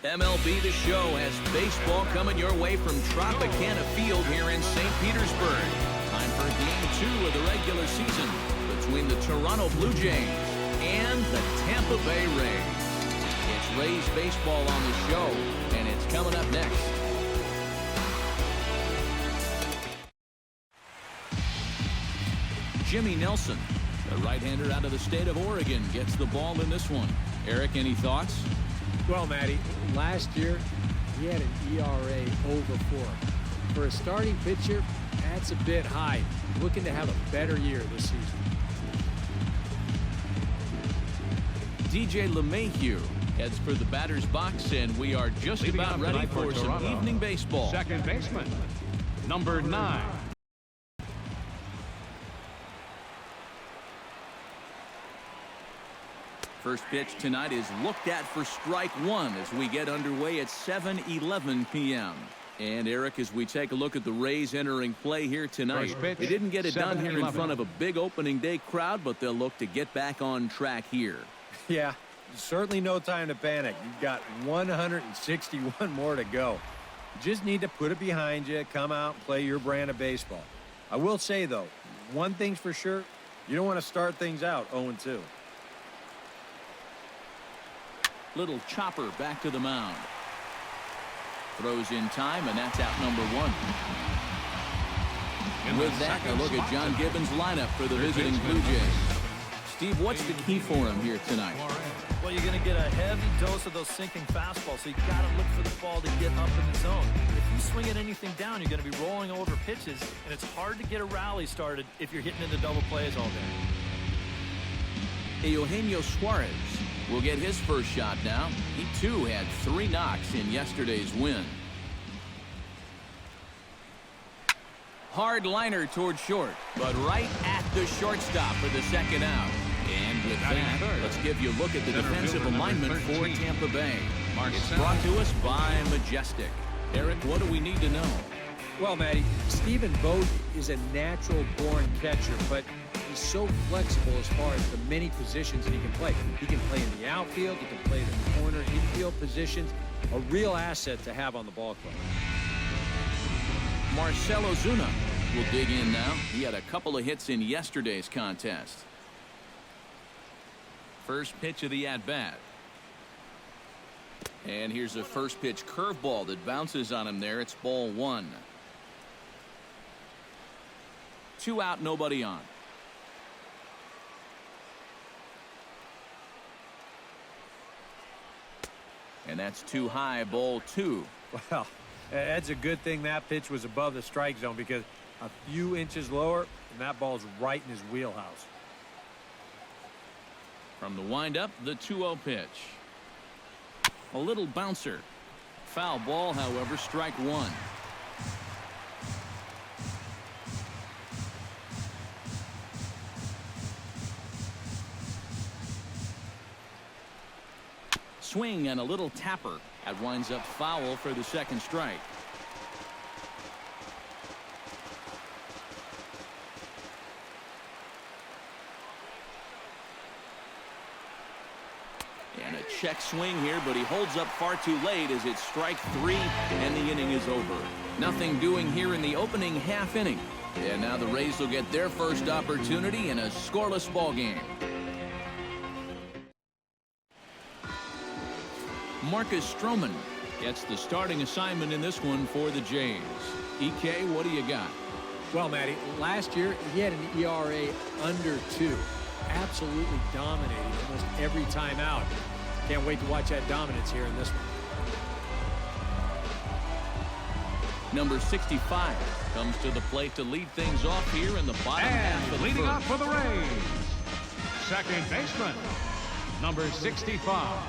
MLB The Show has baseball coming your way from Tropicana Field here in St. Petersburg. Time for Game 2 of the regular season between the Toronto Blue Jays and the Tampa Bay Rays. It's Rays baseball on the show, and it's coming up next. Jimmy Nelson, the right-hander out of the state of Oregon, gets the ball in this one. Eric, any thoughts? Well, Matty, last year he had an ERA over 4. For a starting pitcher, that's a bit high. Looking to have a better year this season. DJ LeMahieu heads for the batter's box, and we are just Leading about ready for some Toronto, evening baseball. Second baseman, number 9. First pitch tonight is looked at for strike 1 as we get underway at 7:11 p.m. And Eric, as we take a look at the Rays entering play here tonight, Pitch, they didn't get it done here in 7-11. front of a big opening day crowd, but they'll look to get back on track here. Yeah, certainly no time to panic. You've got 161 more to go. You just need to put it behind you, come out and play your brand of baseball. I will say, though, one thing's for sure, you don't want to start things out 0-2. Little chopper back to the mound. Throws in time, and that's out number 1. And with that, a look at John Gibbons' lineup for the visiting Blue Jays. Steve, what's the key for him here tonight? Well, you're going to get a heavy dose of those sinking fastballs, so you got to look for the ball to get up in the zone. If you swing at anything down, you're going to be rolling over pitches, and it's hard to get a rally started if you're hitting into double plays all day. Eugenio Suarez will get his first shot now. He, too, had 3 knocks in yesterday's win. Hard liner toward short, but right at the shortstop for the second out. And with that, let's give you a look at the defensive alignment for Tampa Bay. It's brought to us by Majestic. Eric, what do we need to know? Well, Matty, Stephen Vogt is a natural-born catcher, but he's so flexible as far as the many positions that he can play. He can play in the outfield, he can play the corner infield positions. A real asset to have on the ball club. Marcell Ozuna will dig in now. He had a couple of hits in yesterday's contest. First pitch of the at-bat. And here's a first pitch curveball that bounces on him there. It's ball 1. 2 out, nobody on. And that's too high, ball 2. Well, that's a good thing that pitch was above the strike zone, because a few inches lower, and that ball's right in his wheelhouse. From the windup, the 2-0 pitch. A little bouncer. Foul ball, however, strike 1. Swing and a little tapper. That winds up foul for the second strike. And a check swing here, but he holds up far too late as it's strike 3 and the inning is over. Nothing doing here in the opening half inning. And now the Rays will get their first opportunity in a scoreless ball game. Marcus Stroman gets the starting assignment in this one for the Jays. EK, what do you got? Well, Matty, last year he had an ERA under 2. Absolutely dominating almost every time out. Can't wait to watch that dominance here in this one. Number 65 comes to the plate to lead things off here in the bottom half of the leading first. off for the Rays, second baseman, number 65.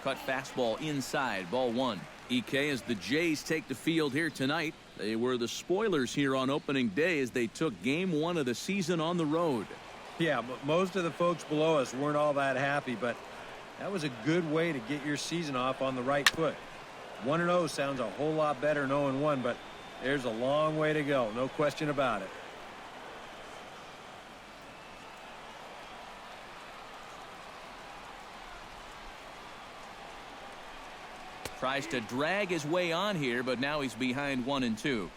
Cut fastball inside, ball 1. EK, as the Jays take the field here tonight, they were the spoilers here on opening day as they took game 1 of the season on the road. Yeah, but most of the folks below us weren't all that happy, but that was a good way to get your season off on the right foot. 1-0 sounds a whole lot better than 0-1, but there's a long way to go, no question about it. Tries to drag his way on here, but now he's behind 1-2.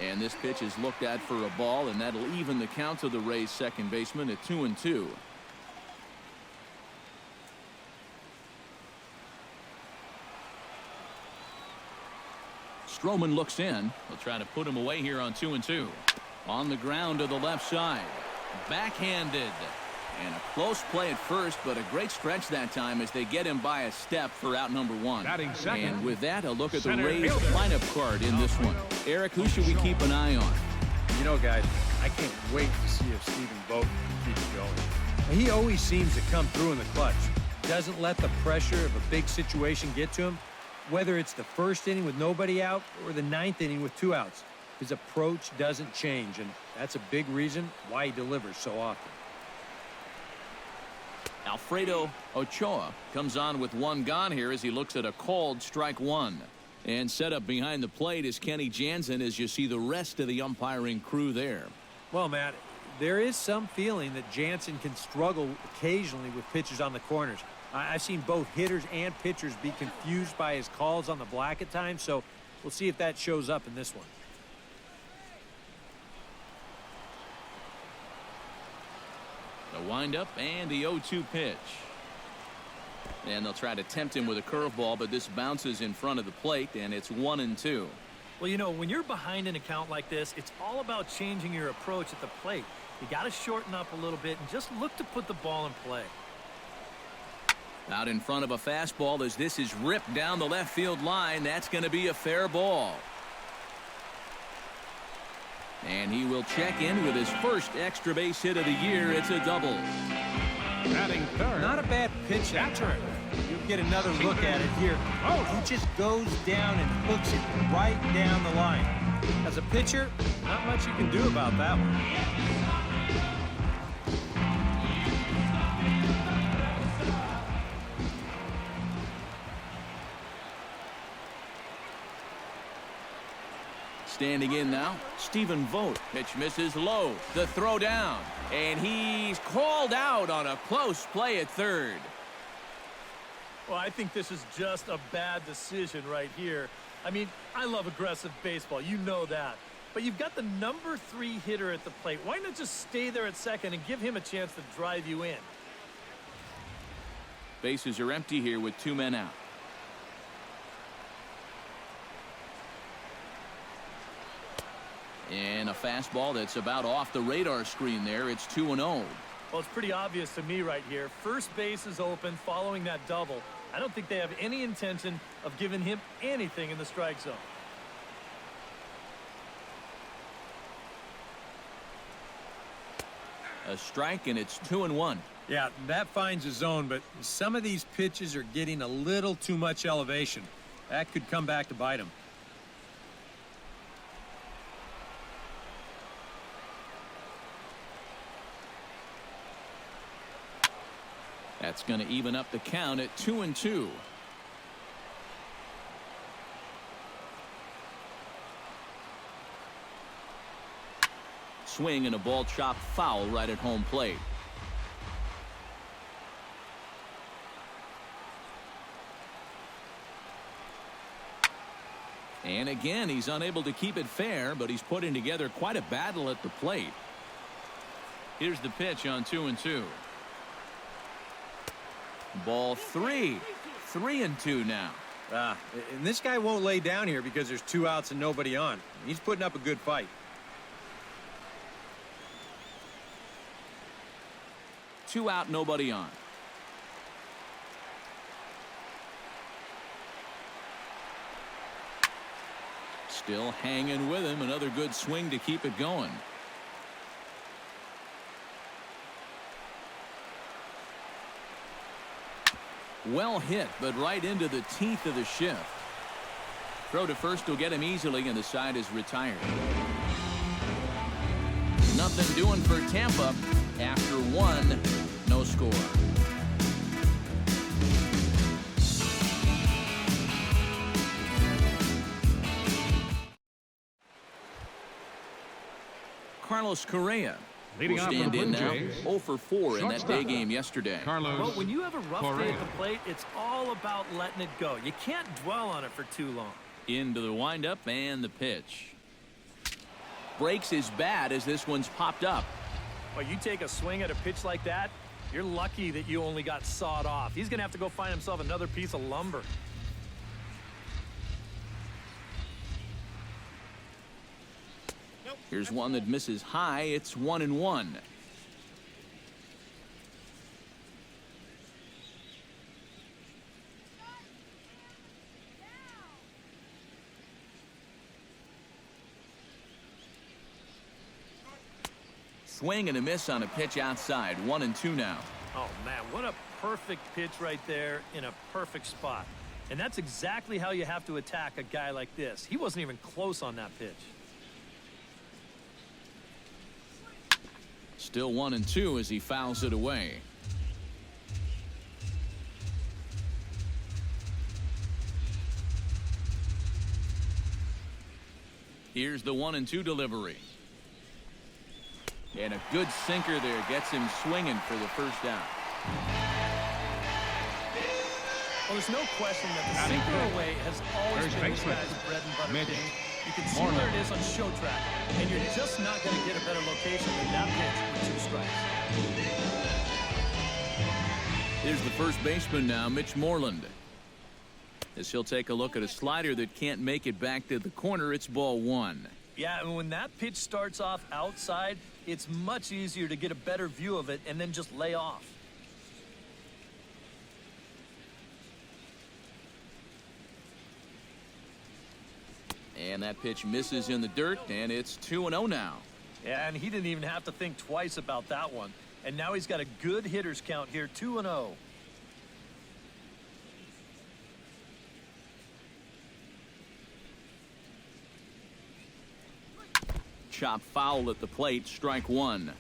And this pitch is looked at for a ball, and that'll even the count to the Rays' second baseman at 2-2. Stroman looks in. He'll try to put him away here on 2-2. On the ground to the left side. Backhanded. And a close play at first, but a great stretch that time as they get him by a step for out number 1. Batting second. And with that, a look at the Center Rays fielder. lineup card in this one. Eric, who should we keep an eye on? You know, guys, I can't wait to see if Stephen Vogt can keep it going. He always seems to come through in the clutch. Doesn't let the pressure of a big situation get to him. Whether it's the first inning with nobody out or the 9th inning with 2 outs, his approach doesn't change, and that's a big reason why he delivers so often. Alfredo Ochoa comes on with 1 gone here as he looks at a called strike 1. And set up behind the plate is Kenny Jansen as you see the rest of the umpiring crew there. Well, Matt, there is some feeling that Jansen can struggle occasionally with pitches on the corners. I've seen both hitters and pitchers be confused by his calls on the black at times, so we'll see if that shows up in this one. The windup and the 0-2 pitch. And they'll try to tempt him with a curveball, but this bounces in front of the plate, and it's 1-2. Well, you know, when you're behind an account like this, it's all about changing your approach at the plate. You got to shorten up a little bit and just look to put the ball in play. Out in front of a fastball as this is ripped down the left field line. That's going to be a fair ball. And he will check in with his first extra base hit of the year. It's a double. Batting third. Not a bad pitch that turn. You'll get another look at it here. He just goes down and hooks it right down the line. As a pitcher, not much you can do about that one. Standing in now, Stephen Vogt. Pitch misses low. The throw down. And he's called out on a close play at third. Well, I think this is just a bad decision right here. I mean, I love aggressive baseball. You know that. But you've got the number 3 hitter at the plate. Why not just stay there at second and give him a chance to drive you in? Bases are empty here with 2 men out. And a fastball that's about off the radar screen there. It's 2-0. Well, it's pretty obvious to me right here. First base is open following that double. I don't think they have any intention of giving him anything in the strike zone. A strike, and it's 2-1. Yeah, that finds a zone, but some of these pitches are getting a little too much elevation. That could come back to bite him. That's going to even up the count at 2-2. Swing and a ball chopped foul right at home plate. And again, he's unable to keep it fair, but he's putting together quite a battle at the plate. Here's the pitch on 2-2. Ball 3. 3-2 now. And this guy won't lay down here because there's 2 outs and nobody on. He's putting up a good fight. 2 out, nobody on. Still hanging with him. Another good swing to keep it going. Well hit, but right into the teeth of the shift. Throw to first will get him easily, and the side is retired. Nothing doing for Tampa after 1, no score. Carlos Correa Leading will off for stand the in Blue now. Jays, 0 for 4 in that shortstop, day game yesterday. Carlos Well, when you have a rough day Correa. at the plate, it's all about letting it go. You can't dwell on it for too long. Into the windup and the pitch. Breaks his bat as this one's popped up. Well, you take a swing at a pitch like that, you're lucky that you only got sawed off. He's going to have to go find himself another piece of lumber. Here's one that misses high. It's 1-1. Swing and a miss on a pitch outside. 1-2 now. Oh, man, what a perfect pitch right there in a perfect spot. And that's exactly how you have to attack a guy like this. He wasn't even close on that pitch. Still 1-2 as he fouls it away. Here's the 1-2 delivery. And a good sinker there gets him swinging for the first out. Well, there's no question that the Batting sinker fifth. away has always First been this baseman. guy's bread and butter Mitch game. You can see Moreland. where it is on show track, and you're just not going to get a better location than that pitch with 2 strikes. Here's the first baseman now, Mitch Moreland. As he'll take a look at a slider that can't make it back to the corner, it's ball 1. Yeah, and when that pitch starts off outside, it's much easier to get a better view of it and then just lay off. And that pitch misses in the dirt, and it's 2-0 now. Yeah, and he didn't even have to think twice about that one. And now he's got a good hitters count here, 2-0. Chop foul at the plate, strike 1.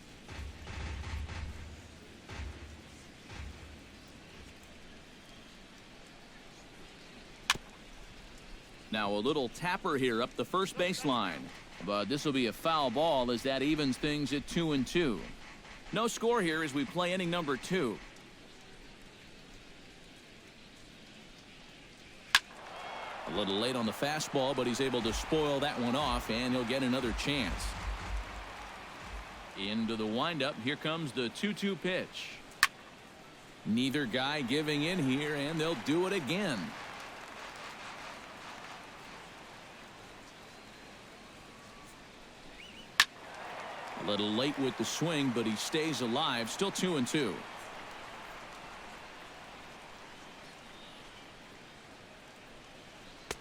Now a little tapper here up the first baseline. But this will be a foul ball as that evens things at 2-2. No score here as we play inning number 2. A little late on the fastball, but he's able to spoil that one off, and he'll get another chance. Into the windup. Here comes the 2-2 pitch. Neither guy giving in here, and they'll do it again. A little late with the swing, but he stays alive. Still 2-2.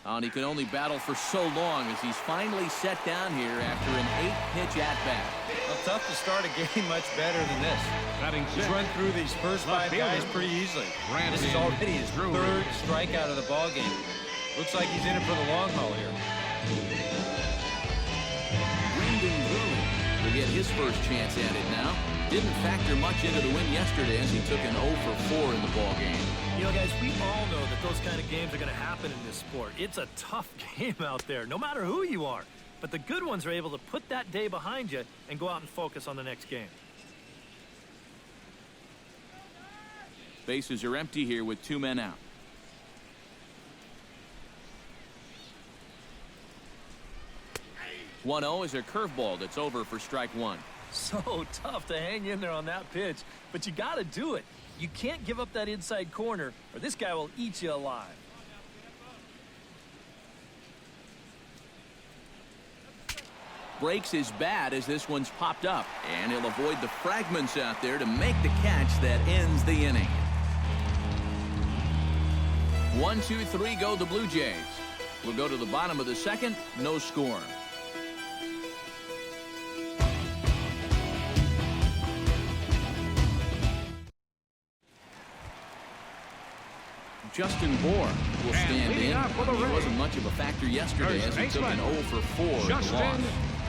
And he can only battle for so long as he's finally set down here after an 8-pitch at-bat. Well, tough to start a game much better than this. Batting He's sixth. run through these first Left 5 fielder, guys pretty easily. Brandon This is already his Drury. 3rd strikeout of the ball game. Looks like he's in it for the long haul here. Brandon Drury will get his first chance at it now. Didn't factor much into the win yesterday as he took an 0 for 4 in the ball game. You know, guys, we all know that those kind of games are going to happen in this sport. It's a tough game out there, no matter who you are. But the good ones are able to put that day behind you and go out and focus on the next game. Bases are empty here with 2 men out. "1-0 is a curveball that's over for strike 1. So tough to hang in there on that pitch, but you got to do it. You can't give up that inside corner, or this guy will eat you alive. Breaks his bat as this one's popped up, and he'll avoid the fragments out there to make the catch that ends the inning. 1-2-3 go the Blue Jays. We'll go to the bottom of the second. No score. Justin Bohr will stand leading in. off for the He Rays, wasn't much of a factor yesterday first as he took an baseman, 0 for 4 in the Justin loss.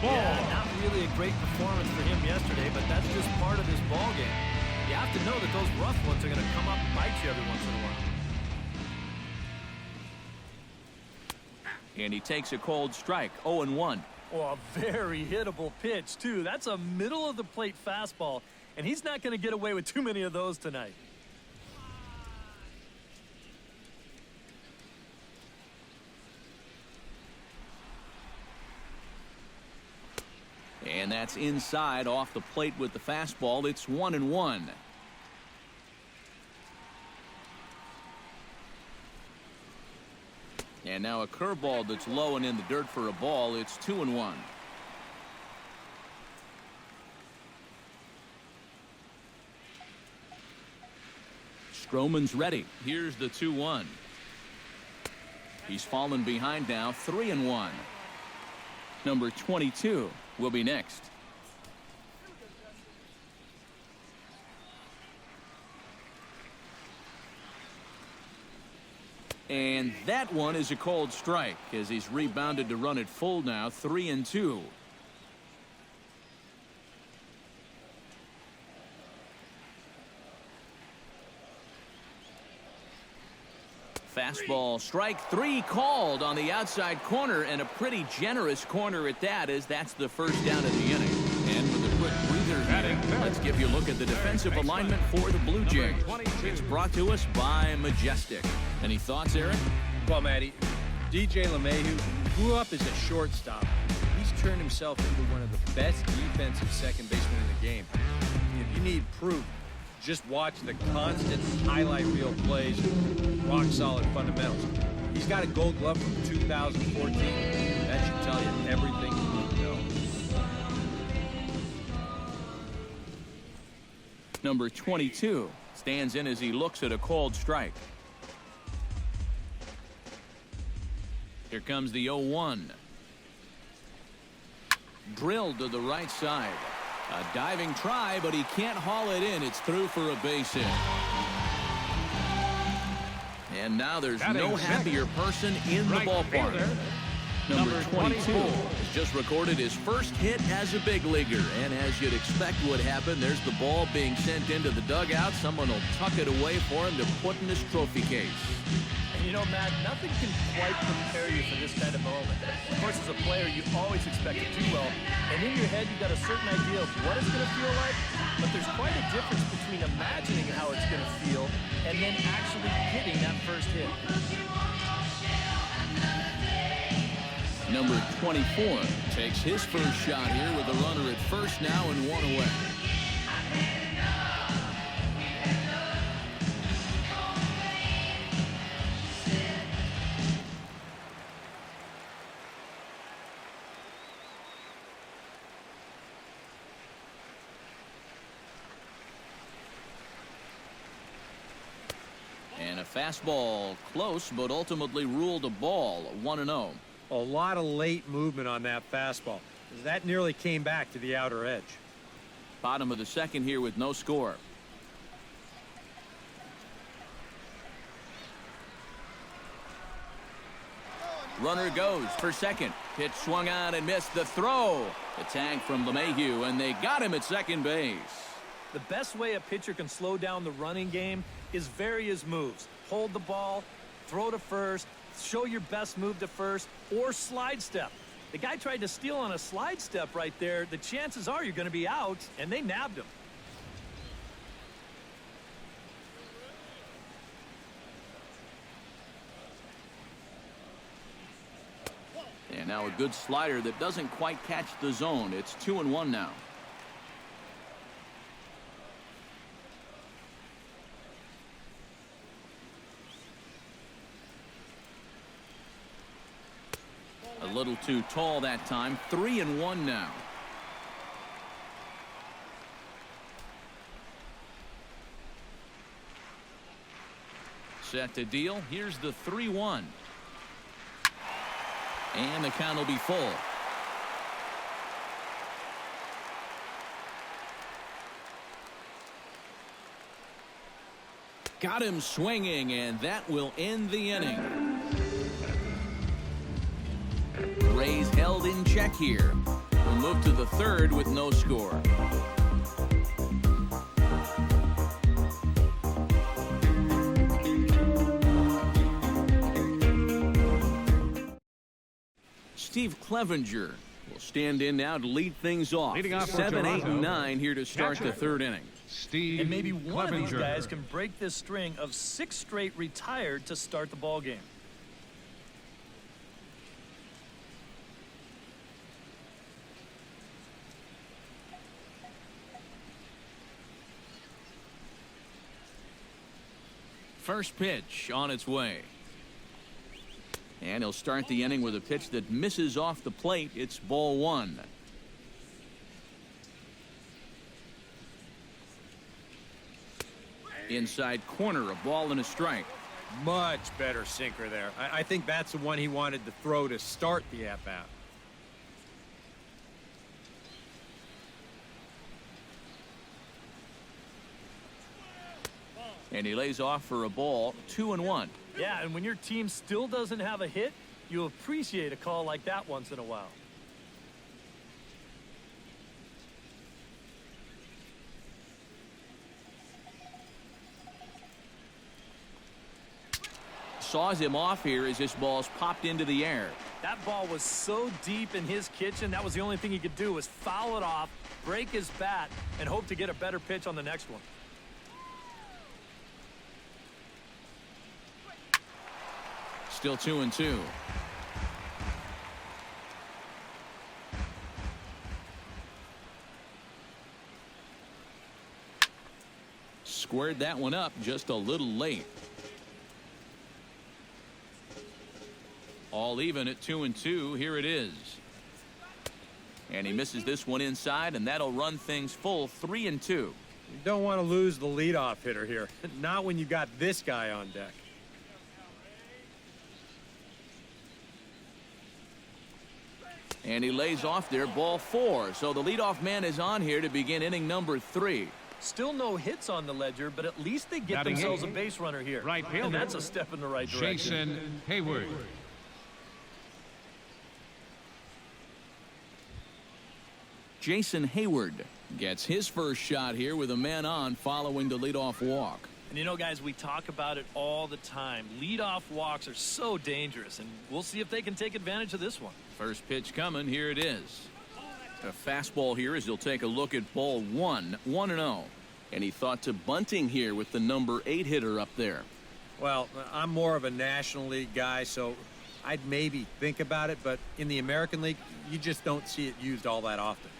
Bohr. Yeah, not really a great performance for him yesterday, but that's just part of this ball game. You have to know that those rough ones are going to come up and bite you every once in a while. And he takes a cold strike. 0-1. Oh, a very hittable pitch, too. That's a middle-of-the-plate fastball, and he's not going to get away with too many of those tonight. And that's inside off the plate with the fastball. It's 1-1. And now a curveball that's low and in the dirt for a ball. It's 2-1. Stroman's ready. Here's the 2-1. He's fallen behind now, 3-1. Number 22 will be next. And that one is a cold strike as he's rebounded to run it full now, 3-2. Fastball strike three called on the outside corner, and a pretty generous corner at that, as that's the first down of the inning. And with a quick breather here, let's give you a look at the defensive alignment for the Blue Jays. It's brought to us by Majestic. Any thoughts, Eric? Well, Matty, DJ LeMahieu grew up as a shortstop. He's turned himself into one of the best defensive second basemen in the game. If you need proof, just watch the constant highlight reel plays, rock solid fundamentals. He's got a gold glove from 2014. That should tell you everything you need to know. Number 22 stands in as he looks at a cold strike. Here comes the 0-1. Drilled to the right side. A diving try, but he can't haul it in. It's through for a base hit. And now there's no happier person in the ballpark. Number 22 has just recorded his first hit as a big leaguer. And as you'd expect would happen, there's the ball being sent into the dugout. Someone will tuck it away for him to put in his trophy case. You know, Matt, nothing can quite prepare you for this kind of moment. Of course, as a player, you always expect to do well. And in your head, you've got a certain idea of what it's going to feel like. But there's quite a difference between imagining how it's going to feel and then actually hitting that first hit. Number 24 takes his first shot here with a runner at first now and one away. And a fastball close, but ultimately ruled a ball, 1-0. A lot of late movement on that fastball. That nearly came back to the outer edge. Bottom of the second here with no score. Runner goes for second. Pitch swung on and missed. The throw. The tag from LeMahieu, and they got him at second base. The best way a pitcher can slow down the running game is vary his moves. Hold the ball, throw to first, show your best move to first, or slide step. The guy tried to steal on a slide step right there. The chances are you're going to be out, and they nabbed him. And now a good slider that doesn't quite catch the zone. It's 2-1 now. A little too tall that time. 3-1 now. Set to deal. Here's the 3-1. And the count will be full. Got him swinging, and that will end the inning. Rays held in check here. We'll move to the third with no score. Steve Clevenger will stand in now to lead things off. Leading off for 7, 8, Toronto, and 9 here to start catcher, the third inning. Steve And maybe one of these Clevenger. guys can break this string of 6 straight retired to start the ball game. First pitch on its way. And he'll start the inning with a pitch that misses off the plate. It's ball 1. Inside corner, a ball and a strike. Much better sinker there. I think that's the one he wanted to throw to start the at-bat. And he lays off for a ball, 2-1. Yeah, and when your team still doesn't have a hit, you appreciate a call like that once in a while. Saws him off here as this ball's popped into the air. That ball was so deep in his kitchen, that was the only thing he could do was foul it off, break his bat, and hope to get a better pitch on the next one. Still 2-2. Squared that one up just a little late. All even at 2-2. Here it is. And he misses this one inside, and that'll run things full 3-2. You don't want to lose the leadoff hitter here. Not when you got this guy on deck. And he lays off there, ball 4. So the leadoff man is on here to begin inning number 3. Still no hits on the ledger, but at least they get Batting themselves a eighth, base runner here. right fielder, and that's a step in the right direction. Jason Hayward. Jason Hayward gets his first shot here with a man on following the leadoff walk. And you know, guys, we talk about it all the time. Leadoff walks are so dangerous, and we'll see if they can take advantage of this one. First pitch coming. Here it is. A fastball here as he'll take a look at ball 1, 1-0. And he thought to bunting here with the number 8 hitter up there. Well, I'm more of a National League guy, so I'd maybe think about it, but in the American League, you just don't see it used all that often.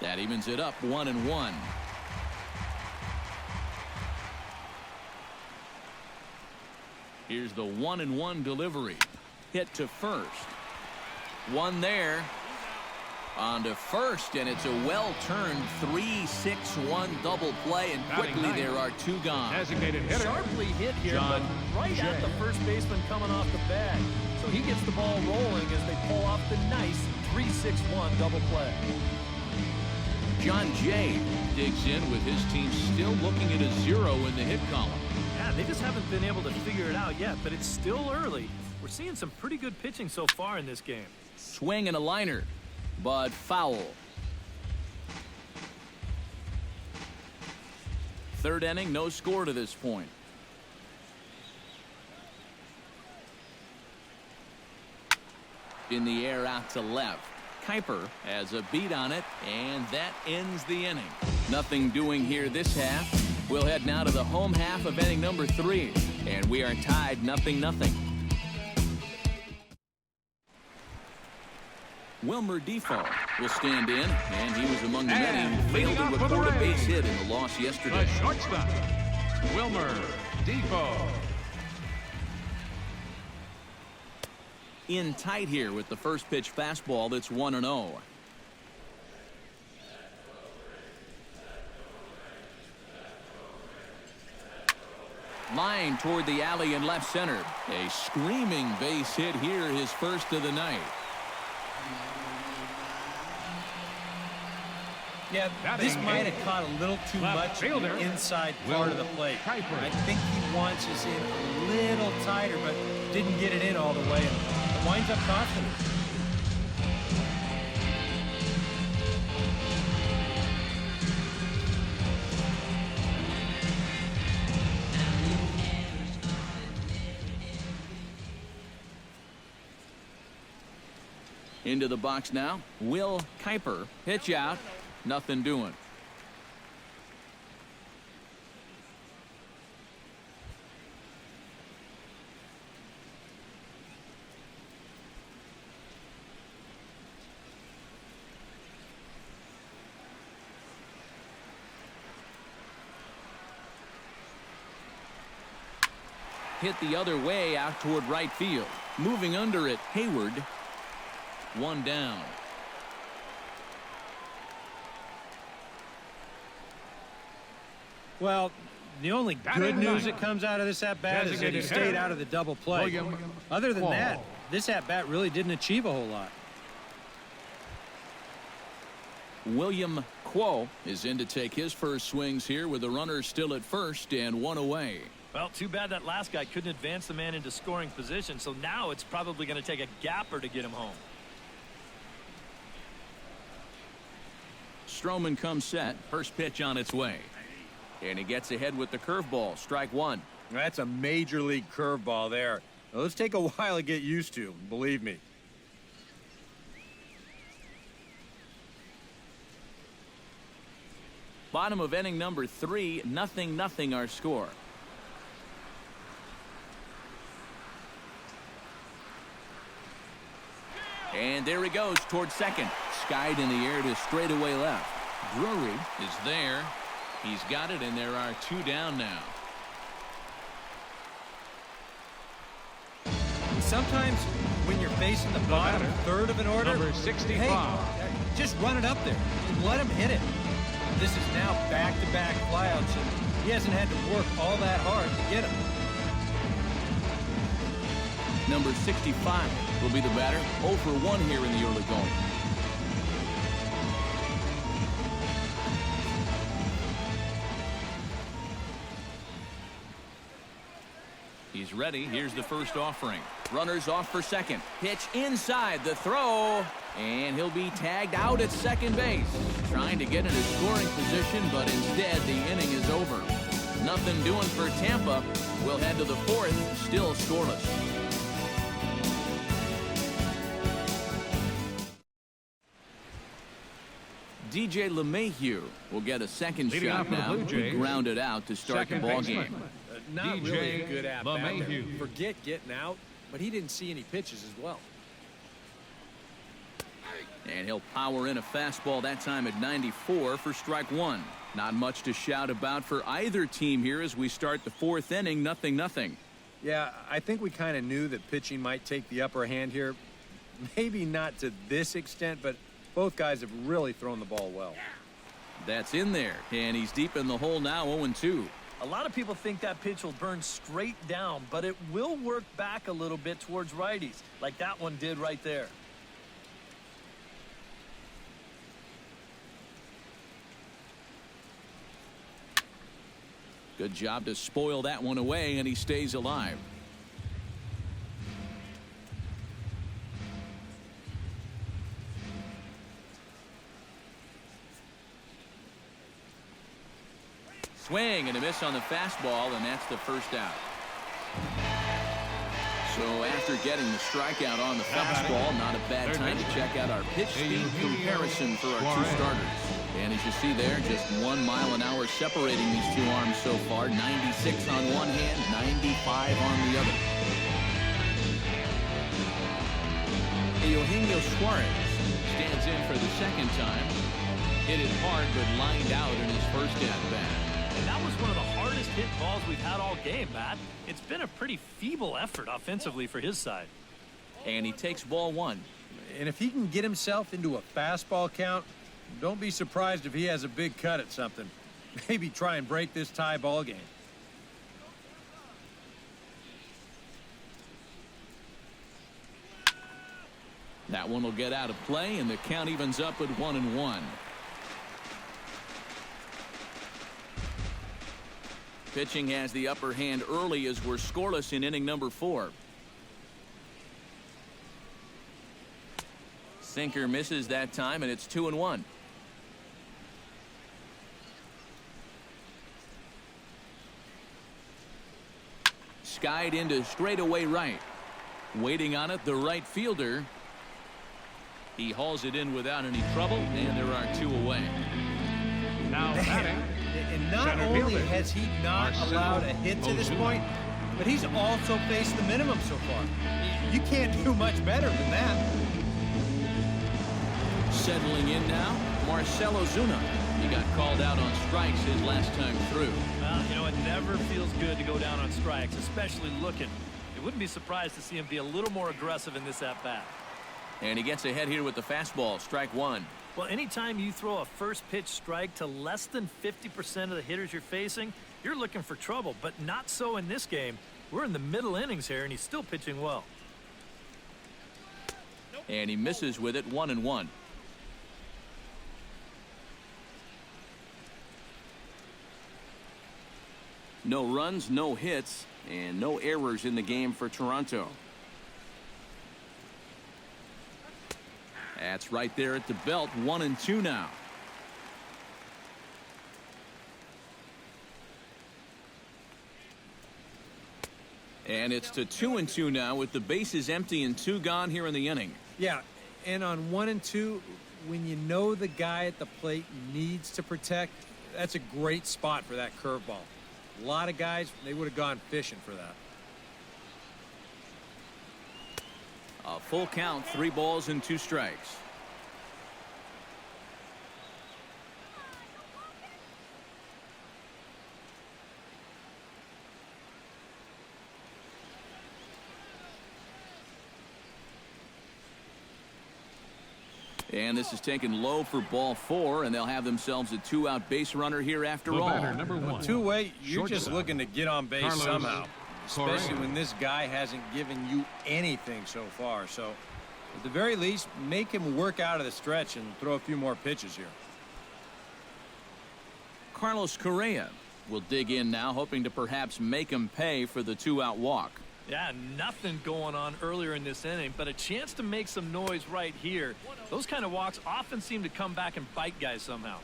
That evens it up 1-1. Here's the 1-1 delivery. Hit to first. One there. On to first, and it's a well-turned 3-6-1 double play, and quickly there are 2 gone. Designated hitter, Sharply hit here, John but right at Jay. the first baseman coming off the bag. So he gets the ball rolling as they pull off the nice 3-6-1 double play. John Jay digs in with his team still looking at a 0 in the hit column. Yeah, they just haven't been able to figure it out yet, but it's still early. We're seeing some pretty good pitching so far in this game. Swing and a liner, but foul. Third inning, no score to this point. In the air out to left. Kuiper has a beat on it, and that ends the inning. Nothing doing here this half. We'll head now to the home half of inning number 3, and we are tied 0-0. Wilmer Defoe will stand in, and he was among the many who failed to record a base hit in the loss yesterday. The shortstop, Wilmer Defoe. In tight here with the first pitch fastball that's 1-0. Line toward the alley in left center. A screaming base hit here, his first of the night. Yeah, this might have caught a little too Left much fielder, inside Will part of the plate. Kuiper. I think he wants us in a little tighter, but didn't get it in all the way. It winds up costing us. Into the box now, Will Kuiper. Pitch out. Nothing doing. Hit the other way out toward right field. Moving under it, Hayward. One down. Well, the only good news that comes out of this at-bat is that he stayed out of the double play. Other than that, this at-bat really didn't achieve a whole lot. William Quo is in to take his first swings here with the runner still at first and one away. Well, too bad that last guy couldn't advance the man into scoring position, so now it's probably going to take a gapper to get him home. Stroman comes set. First pitch on its way. And he gets ahead with the curveball. Strike one. That's a major league curveball there. Those take a while to get used to, believe me. Bottom of inning number 3, 0-0 our score. And there he goes towards second. Skied in the air to straightaway left. Drury is there. He's got it, and there are 2 down now. Sometimes when you're facing the bottom third of an order, number 65. Hey, just run it up there and let him hit it. This is now back-to-back flyouts, and he hasn't had to work all that hard to get him. Number 65 will be the batter. 0 for 1 here in the early going. He's ready. Here's the first offering. Runners off for second. Pitch inside the throw. And he'll be tagged out at second base. Trying to get into scoring position, but instead the inning is over. Nothing doing for Tampa. We'll head to the 4th. Still scoreless. DJ LeMahieu will get a second Leading shot off for the now. Blue He Jays, grounded out to start the second ball baseman. game. Not DJ really a good at-bat there. LeMahieu. Forget getting out, but he didn't see any pitches as well. And he'll power in a fastball that time at 94 for strike one. Not much to shout about for either team here as we start the 4th inning. 0-0. Yeah, I think we kind of knew that pitching might take the upper hand here. Maybe not to this extent, but both guys have really thrown the ball well. That's in there, and he's deep in the hole now. 0-2. A lot of people think that pitch will burn straight down, but it will work back a little bit towards righties, like that one did right there. Good job to spoil that one away, and he stays alive. Swing and a miss on the fastball, and that's the first out. So after getting the strikeout on the fastball, not a bad time to check out our pitch speed comparison for our 2 starters. And as you see there, just 1 mile an hour separating these 2 arms so far. 96 on one hand, 95 on the other. Eugenio Suarez stands in for the second time. Hit it hard, but lined out in his first at-bat. And that was one of the hardest hit balls we've had all game, Matt. It's been a pretty feeble effort offensively for his side. And he takes ball 1. And if he can get himself into a fastball count, don't be surprised if he has a big cut at something. Maybe try and break this tie ball game. That one will get out of play, and the count evens up at 1-1. Pitching has the upper hand early as we're scoreless in inning number 4. Sinker misses that time, and it's 2-1. Skied into straightaway right. Waiting on it, the right fielder. He hauls it in without any trouble, and there are 2 away. Now batting, And not center only fielder, has he not Marcelo allowed a hit to this Ozuna. point, but he's also faced the minimum so far. You can't do much better than that. Settling in now, Marcelo Ozuna. He got called out on strikes his last time through. Well, you know, it never feels good to go down on strikes, especially looking. You wouldn't be surprised to see him be a little more aggressive in this at-bat. And he gets ahead here with the fastball, strike 1. Well, anytime you throw a first pitch strike to less than 50% of the hitters you're facing, you're looking for trouble, but not so in this game. We're in the middle innings here, and he's still pitching well. And he misses with it, 1-1. No runs, no hits, and no errors in the game for Toronto. That's right there at the belt, 1-2 now. And it's to 2-2 now with the bases empty and 2 gone here in the inning. Yeah, and on 1 and 2, when you know the guy at the plate needs to protect, that's a great spot for that curveball. A lot of guys, they would have gone fishing for that. A full count, 3 balls and 2 strikes. And this is taken low for ball 4, and they'll have themselves a 2-out base runner here after all. batter, number 1. Two-way, you're just Shortstop. looking to get on base Carlos somehow, especially Correa. when this guy hasn't given you anything so far. So, at the very least, make him work out of the stretch and throw a few more pitches here. Carlos Correa will dig in now, hoping to perhaps make him pay for the 2-out walk. Yeah, nothing going on earlier in this inning, but a chance to make some noise right here. Those kind of walks often seem to come back and bite guys somehow.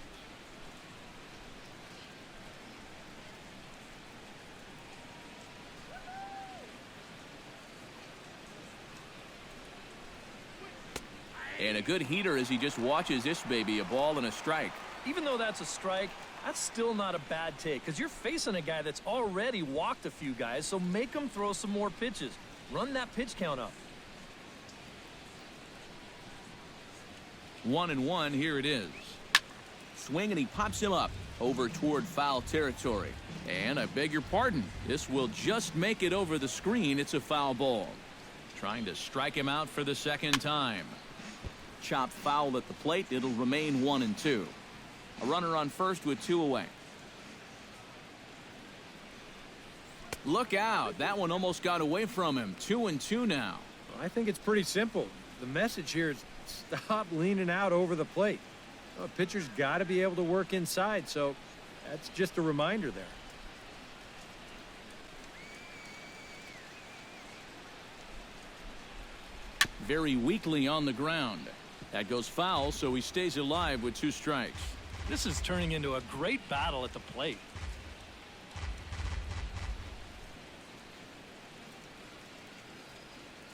And a good heater as he just watches this baby, a ball and a strike. Even though that's a strike, that's still not a bad take because you're facing a guy that's already walked a few guys, so make him throw some more pitches. Run that pitch count up. 1-1, here it is. Swing, and he pops him up over toward foul territory. And I beg your pardon, this will just make it over the screen. It's a foul ball. Trying to strike him out for the second time. Chopped foul at the plate. It'll remain 1-2. A runner on first with 2 away. Look out. That one almost got away from him. 2-2 now. I think it's pretty simple. The message here is stop leaning out over the plate. A pitcher's got to be able to work inside, so that's just a reminder there. Very weakly on the ground. That goes foul, so he stays alive with 2 strikes. This is turning into a great battle at the plate.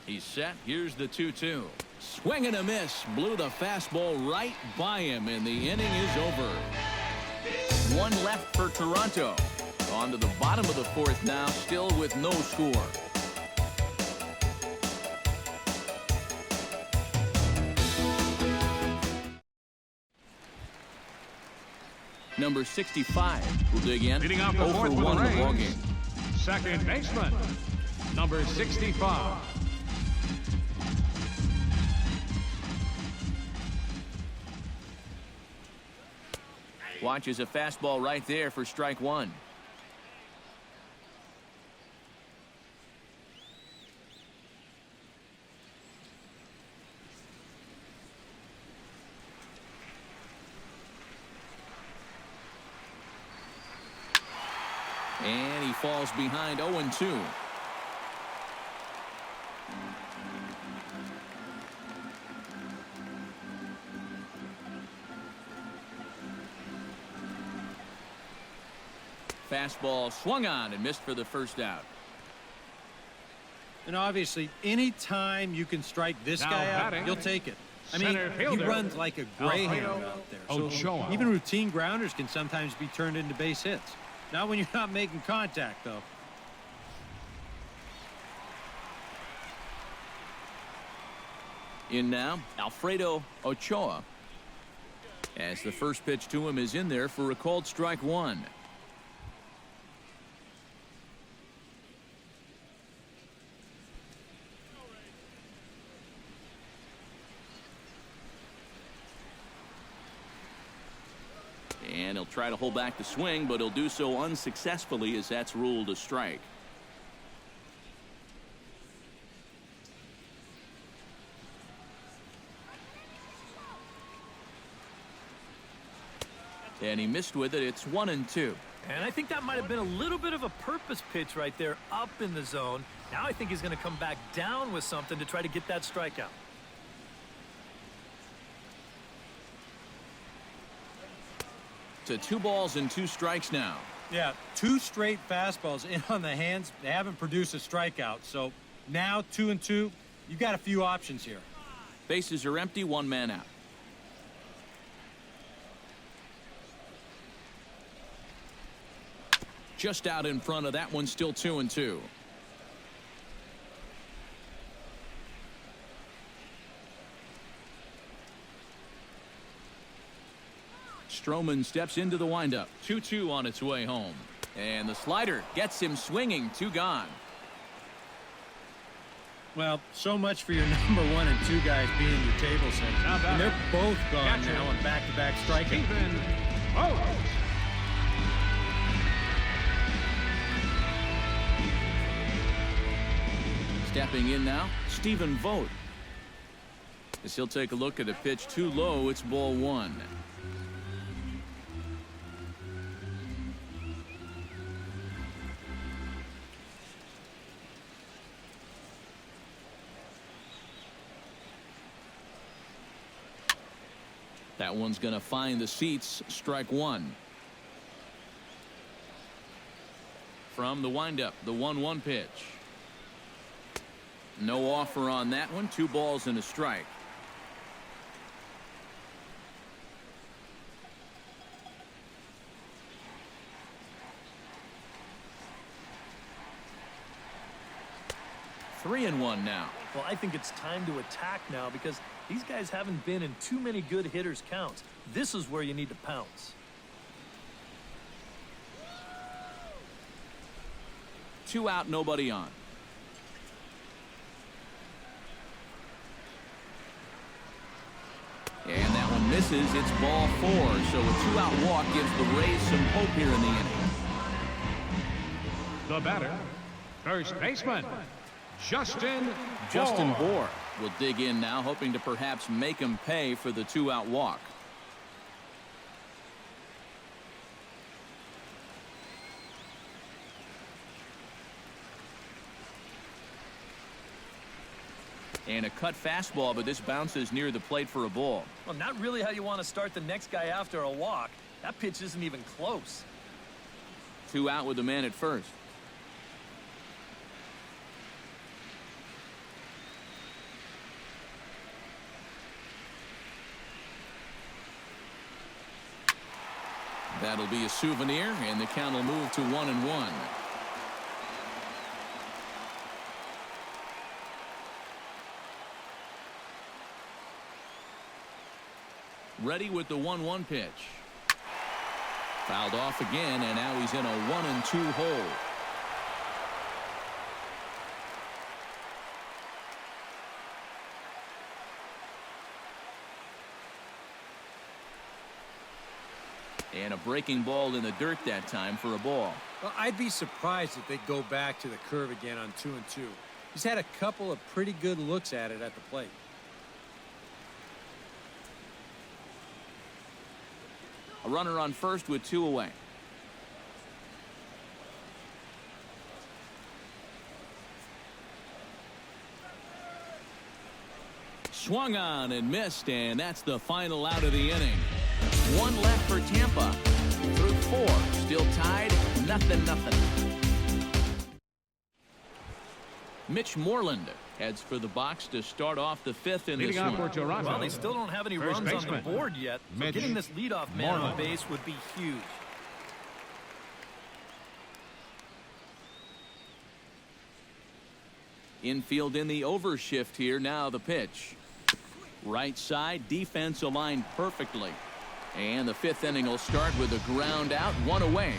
He's set. Here's the 2-2. Swing and a miss. Blew the fastball right by him, and the inning is over. 1 left for Toronto. On to the bottom of the 4th now, still with no score. Number 65 will dig in. Leading off the 0 for 4th for 1 the in the ball Rays, game. second baseman, number 65. Watches a fastball right there for strike 1. And he falls behind 0-2. Fastball swung on and missed for the first out. And obviously, any time you can strike this Now guy out, batting, you'll take it. I mean, Center he fielder, runs like a greyhound Alfredo out there. So Ochoa. even routine grounders can sometimes be turned into base hits. Not when you're not making contact, though. In now, Alfredo Ochoa. As the first pitch to him is in there for a called strike one. And he'll try to hold back the swing, but he'll do so unsuccessfully as that's ruled a strike. And he missed with it. It's 1-2. And I think that might have been a little bit of a purpose pitch right there up in the zone. Now I think he's going to come back down with something to try to get that strikeout. To 2 balls and 2 strikes now. Yeah, 2 straight fastballs in on the hands. They haven't produced a strikeout. So now 2-2. You've got a few options here. Bases are empty, 1 man out. Just out in front of that one, still 2-2. Stroman steps into the windup. 2-2 on its way home. And the slider gets him swinging. 2 gone. Well, so much for your number 1 and 2 guys being your table setters. And they're both gone now on back-to-back strikeouts. Stephen Vogt. Stepping in now, Stephen Vogt. As he'll take a look at a pitch too low, it's ball 1. That one's going to find the seats. Strike 1. From the windup, the 1-1 pitch. No offer on that one. 2 balls and a strike. Three and 1 now. Well, I think it's time to attack now because these guys haven't been in too many good hitters' counts. This is where you need to pounce. 2 out, nobody on. And that one misses. It's ball 4. So a 2-out walk gives the Rays some hope here in the inning. The batter, first baseman, Justin Bour will dig in now, hoping to perhaps make him pay for the 2-out walk. And a cut fastball, but this bounces near the plate for a ball. Well, not really how you want to start the next guy after a walk. That pitch isn't even close. 2 out with the man at first. That'll be a souvenir, and the count will move to 1-1. Ready with the 1-1 pitch. Fouled off again, and now he's in a 1-2 hole. And a breaking ball in the dirt that time for a ball. Well, I'd be surprised if they go back to the curve again on 2-2. He's had a couple of pretty good looks at it at the plate. A runner on first with 2 away. Swung on and missed, and that's the final out of the inning. 1 left for Tampa. Through 4, still tied, 0-0. Mitch Moreland heads for the box to start off the fifth in this Leading off one. for Toronto. Well, they still don't have any First runs on baseman, the board yet. So Mitch getting this leadoff man on Moreland. base would be huge. Infield in the overshift here. Now the pitch. Right side, defense aligned perfectly. And the fifth inning will start with a ground out, one away.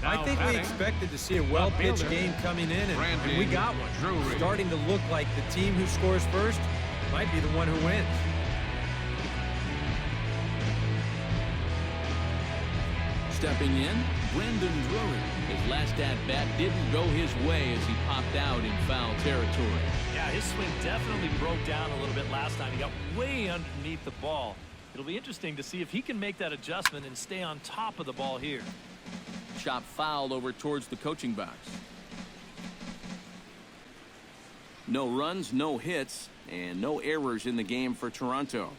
I think we expected to see a well-pitched fielder, game coming in, and we got one. Drury. Starting to look like the team who scores first might be the one who wins. Stepping in, Brendan Drury. His last at-bat didn't go his way as he popped out in foul territory. Yeah, his swing definitely broke down a little bit last time. He got way underneath the ball. It'll be interesting to see if he can make that adjustment and stay on top of the ball here. Chop foul over towards the coaching box. No runs, no hits, and no errors in the game for Toronto.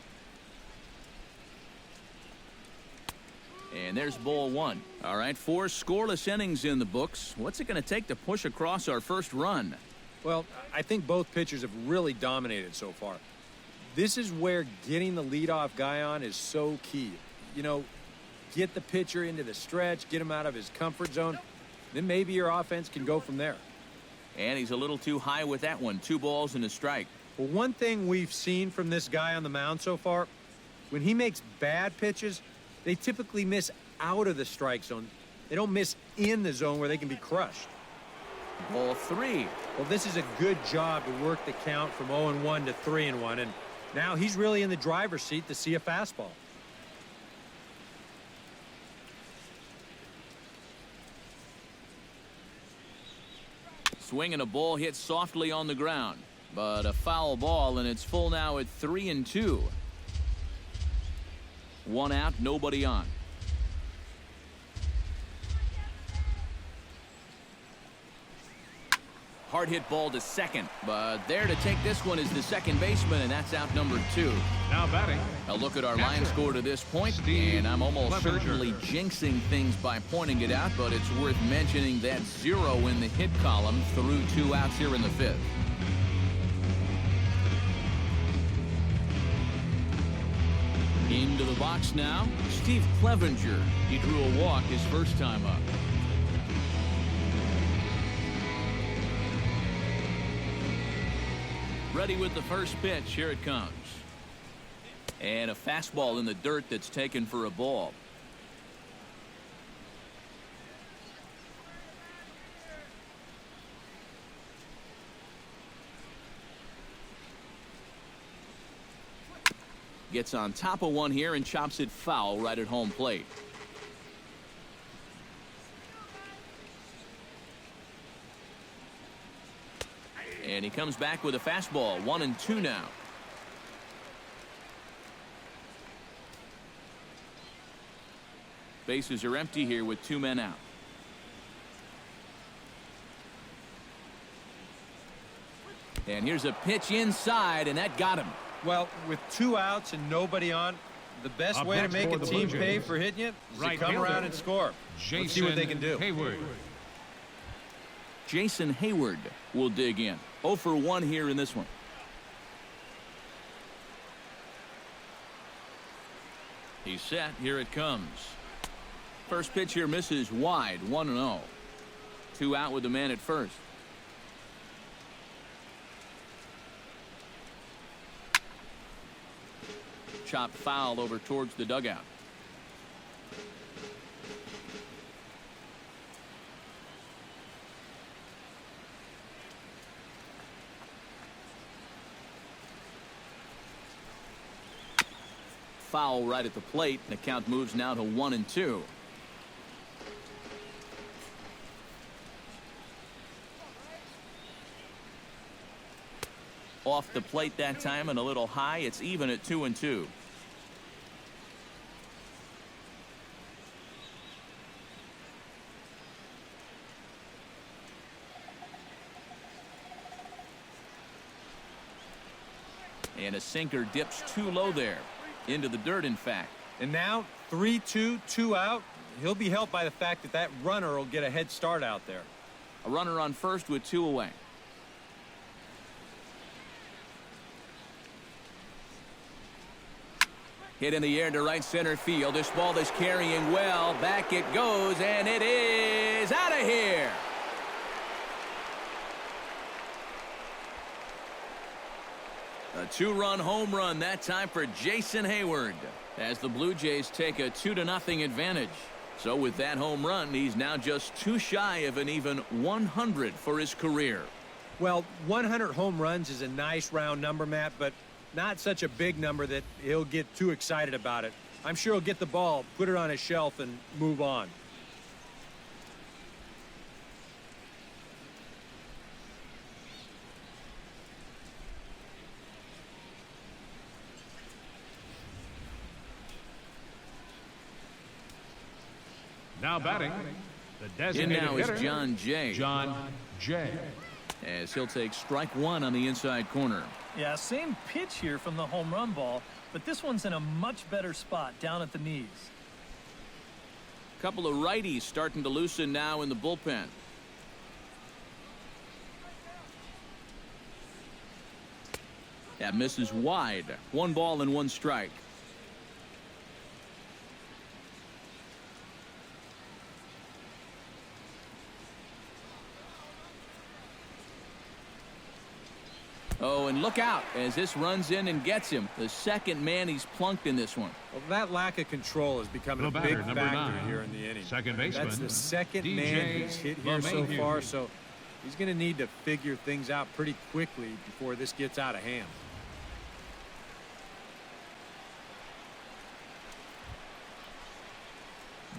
And there's ball one. All right, 4 scoreless innings in the books. What's it going to take to push across our first run? Well, I think both pitchers have really dominated so far. This is where getting the leadoff guy on is so key. You know, get the pitcher into the stretch, get him out of his comfort zone, then maybe your offense can go from there. And he's a little too high with that one. 2 balls and a strike. Well, one thing we've seen from this guy on the mound so far, when he makes bad pitches, they typically miss out of the strike zone. They don't miss in the zone where they can be crushed. Ball 3. Well, this is a good job to work the count from 0-1 to 3-1, and now he's really in the driver's seat to see a fastball. Swinging a ball hit softly on the ground, but a foul ball, and it's full now at 3-2. 1 out, nobody on. Hard hit ball to second, but there to take this one is the second baseman, and that's out number 2. Now batting. A look at our line score to this point, Steve and I'm almost Clevenger. certainly jinxing things by pointing it out, but it's worth mentioning that 0 in the hit column through 2 outs here in the 5th. Into the box now, Steve Clevenger. He drew a walk his first time up. Ready with the first pitch. Here it comes. And a fastball in the dirt that's taken for a ball. Gets on top of one here and chops it foul right at home plate. And he comes back with a fastball. 1-2 now. Bases are empty here with 2 men out. And here's a pitch inside, and that got him. Well, with 2 outs and nobody on, the best Up way to next make for a the team Blue pay Jays, for hitting it is right to come fielder, around and score. Let's see what they can do. Hayward. Jason Hayward will dig in. 0 for 1 here in this one. He's set. Here it comes. First pitch here misses wide. 1-0. 2 out with the man at first. Chopped foul over towards the dugout. Foul right at the plate. The count moves now to 1-2. Off the plate that time and a little high. It's even at 2-2. And a sinker dips too low there. Into the dirt, in fact. And now 3-2, 2 out. He'll be helped by the fact that that runner will get a head start out there. A runner on first with 2 away. Hit in the air to right center field. This ball is carrying well. Back it goes, and it is out of here. A two-run home run that time for Jason Hayward as the Blue Jays take a 2-0 advantage. So with that home run, he's now just too shy of an even 100 for his career. Well, 100 home runs is a nice round number, Matt, but not such a big number that he'll get too excited about it. I'm sure he'll get the ball, put it on his shelf, and move on. Now batting, the In designated now hitter, is John Jay. John Jay. As he'll take strike one on the inside corner. Yeah, same pitch here from the home run ball, but this one's in a much better spot down at the knees. Couple of righties starting to loosen now in the bullpen. That misses wide. 1 ball and 1 strike. Oh, and look out as this runs in and gets him. The second man he's plunked in this one. Well, that lack of control is becoming a The big batter, number factor 9, here in the inning. second baseman, That's the second DJ man who's hit here so LeMahieu. far, so he's going to need to figure things out pretty quickly before this gets out of hand.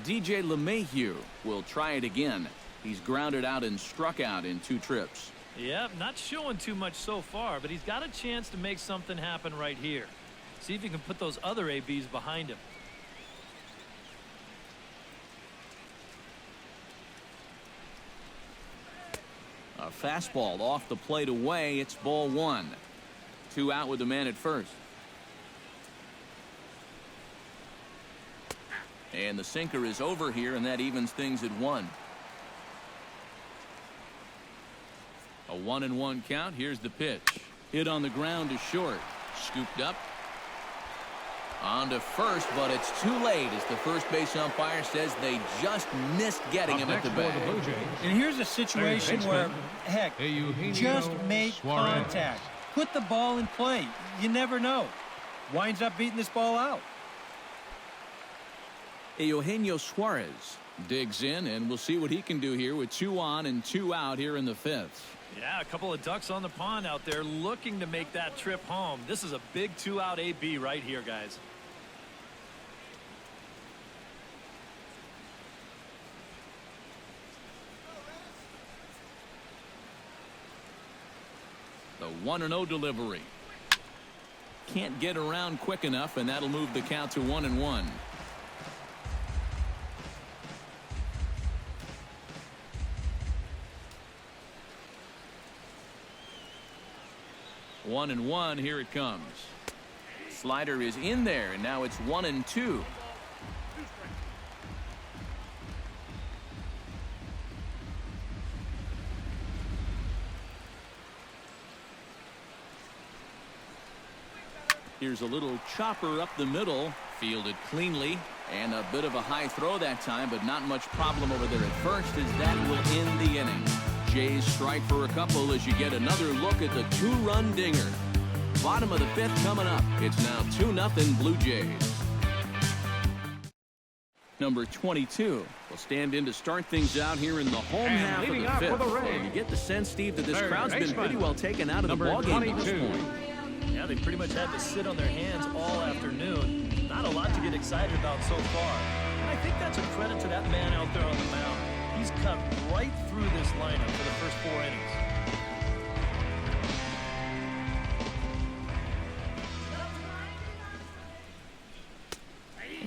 DJ LeMahieu will try it again. He's grounded out and struck out in 2 trips. Yep, not showing too much so far, but he's got a chance to make something happen right here. See if he can put those other ABs behind him. A fastball off the plate away. It's ball 1. 2 out with the man at first. And the sinker is over here, and that evens things at 1. A 1-1 count. Here's the pitch. Hit on the ground to short. Scooped up. On to first, but it's too late as the first base umpire says they just missed getting Up him at next the for bag. the Blue Jays, And here's a situation Third where, baseman, heck, Eugenio just make Suarez. contact. Put the ball in play. You never know. Winds up beating this ball out. Eugenio Suarez digs in, and we'll see what he can do here with 2 on and 2 out here in the 5th. Yeah, a couple of ducks on the pond out there looking to make that trip home. This is a big 2-out AB right here, guys. The 1-0 delivery. Can't get around quick enough, and that'll move the count to 1-1. One and one, here it comes. Slider is in there, and now it's 1-2. Here's a little chopper up the middle, fielded cleanly, and a bit of a high throw that time, but not much problem over there at first as that will end the inning. Jays strike for a couple as you get another look at the 2-run dinger. Bottom of the 5th coming up. It's now 2-0 Blue Jays. Number 22 will stand in to start things out here in the home And half of the leading off for 5th. the Rays, And you get the sense, Steve, that this third crowd's been baseman, pretty well taken out of the number ballgame at this 22. point. Yeah, they pretty much had to sit on their hands all afternoon. Not a lot to get excited about so far. And I think that's a credit to that man out there on the mound. He's cut right through this lineup for the first 4 innings.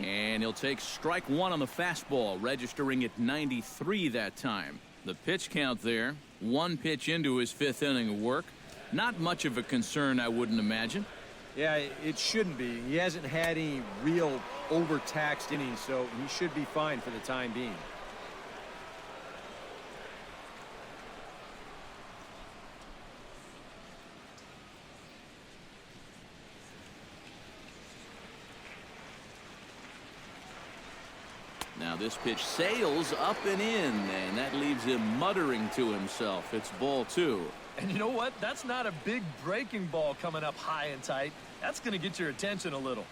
And he'll take strike 1 on the fastball, registering at 93 that time. The pitch count there, 1 pitch into his 5th inning of work. Not much of a concern, I wouldn't imagine. Yeah, it shouldn't be. He hasn't had any real overtaxed innings, so he should be fine for the time being. This pitch sails up and in, and that leaves him muttering to himself. It's ball 2. And you know what? That's not a big breaking ball coming up high and tight. That's going to get your attention a little.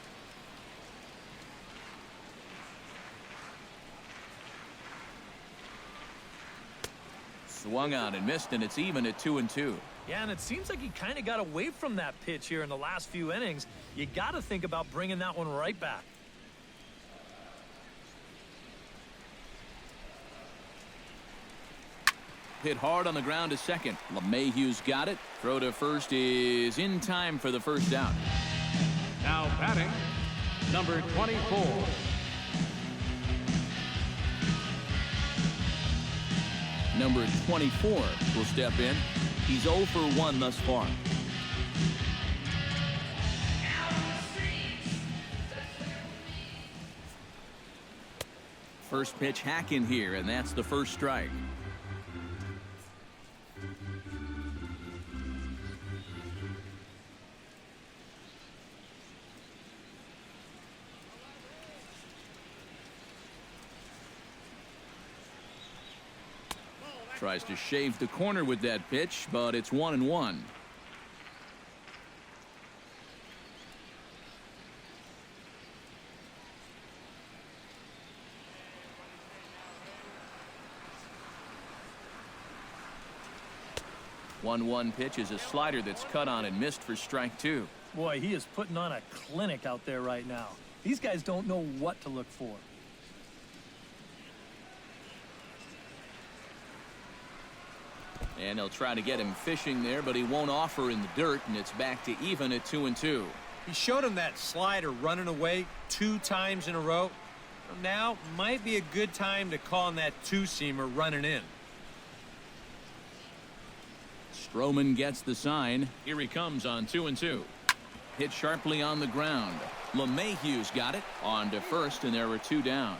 Swung on and missed, and it's even at 2-2. Yeah, and it seems like he kind of got away from that pitch here in the last few innings. You got to think about bringing that one right back. Hit hard on the ground to second. LeMahieu's got it. Throw to first is in time for the first out. Now batting, number 24. Number 24 will step in. He's 0 for 1 thus far. First pitch hack in here, and that's the first strike. Tries to shave the corner with that pitch, but it's 1-1. One pitch is a slider that's cut on and missed for strike 2. Boy, he is putting on a clinic out there right now. These guys don't know what to look for. And they'll try to get him fishing there, but he won't offer in the dirt, and it's back to even at 2-2. He showed him that slider running away 2 times in a row. Now might be a good time to call on that 2-seamer running in. Stroman gets the sign. Here he comes on 2-2. Hit sharply on the ground. LeMahieu's got it. On to first, and there were 2 down.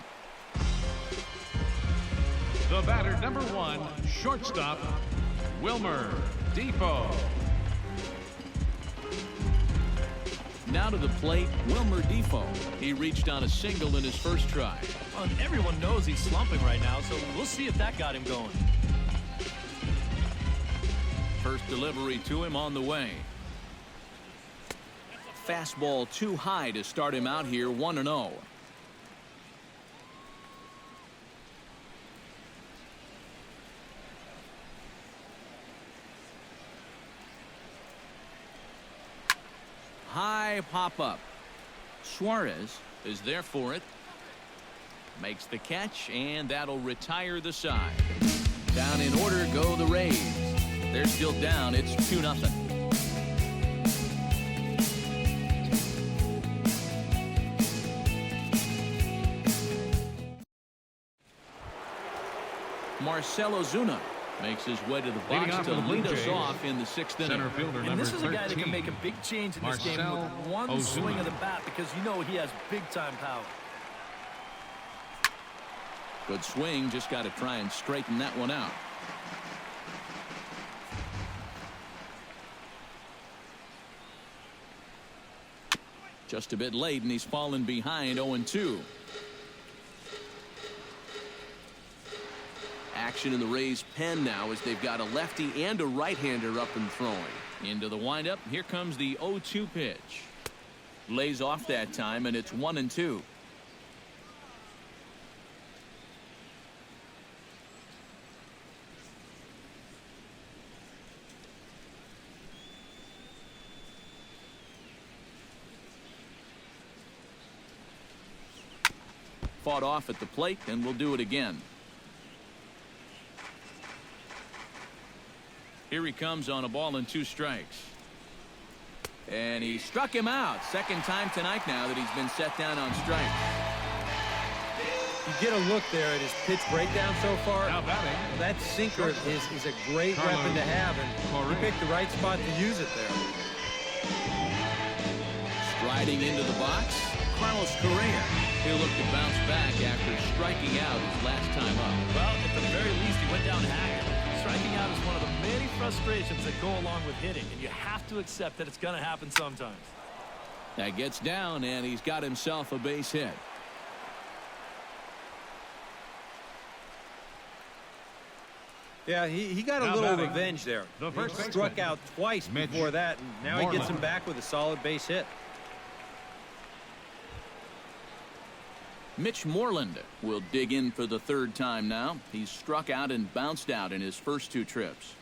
The batter, number 1, shortstop, Wilmer Depot. Now to the plate, Wilmer Depot. He reached on a single in his first try. Well, and everyone knows he's slumping right now, so we'll see if that got him going. First delivery to him on the way. Fastball too high to start him out here, 1-0. High pop-up. Suarez is there for it. Makes the catch, and that'll retire the side. Down in order go the Rays. They're still down. It's 2-0. Marcell Ozuna makes his way to the box to lead us off in the 6th inning. Center fielder, And this number is a guy that 13, can make a big change in this game Marcell with one Ozuna. swing of the bat, because you know he has big-time power. Good swing, just got to try and straighten that one out. Just a bit late, and he's fallen behind 0-2. Action in the Rays' pen now as they've got a lefty and a right-hander up and throwing. Into the windup, here comes the 0-2 pitch. Lays off that time, and it's 1-2. Fought off at the plate, and we'll do it again. Here he comes on a ball and 2 strikes. And he struck him out. Second time tonight now that he's been set down on strikes. You get a look there at his pitch breakdown so far. Now batting, That sinker is a great weapon to have, and he picked the right spot to use it there. Striding into the box, Carlos Correa. He'll look to bounce back after striking out his last time up. Well, at the very least, he went down hacking. Striking out is one of the many frustrations that go along with hitting, and you have to accept that it's going to happen sometimes. That gets down, and he's got himself a base hit. Yeah, he got a Now little batting, revenge there. the first He struck baseman, out twice Mitch before that, and now he gets him Moreland. back with a solid base hit. Mitch Moreland will dig in for the third time now. He's struck out and bounced out in his first 2 trips.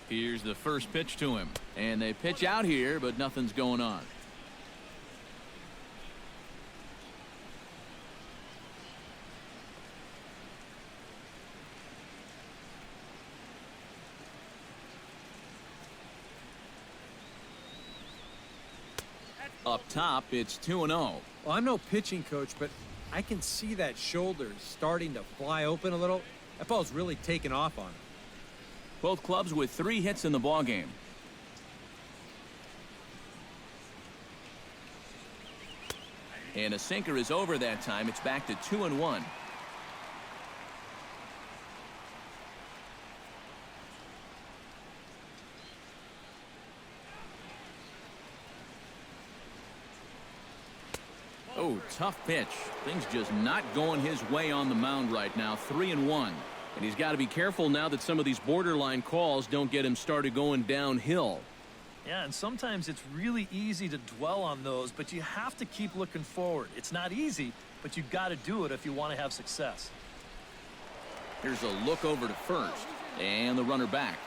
Here's the first pitch to him. And they pitch out here, but nothing's going on. Up top, it's 2-0. Well, I'm no pitching coach, but I can see that shoulder starting to fly open a little. That ball's really taking off on him. Both clubs with 3 hits in the ballgame. And a sinker is over that time. It's back to 2-1. Oh, tough pitch. Things just not going his way on the mound right now. 3-1. And he's got to be careful now that some of these borderline calls don't get him started going downhill. Yeah, and sometimes it's really easy to dwell on those, but you have to keep looking forward. It's not easy, but you've got to do it if you want to have success. Here's a look over to first. And the runner back.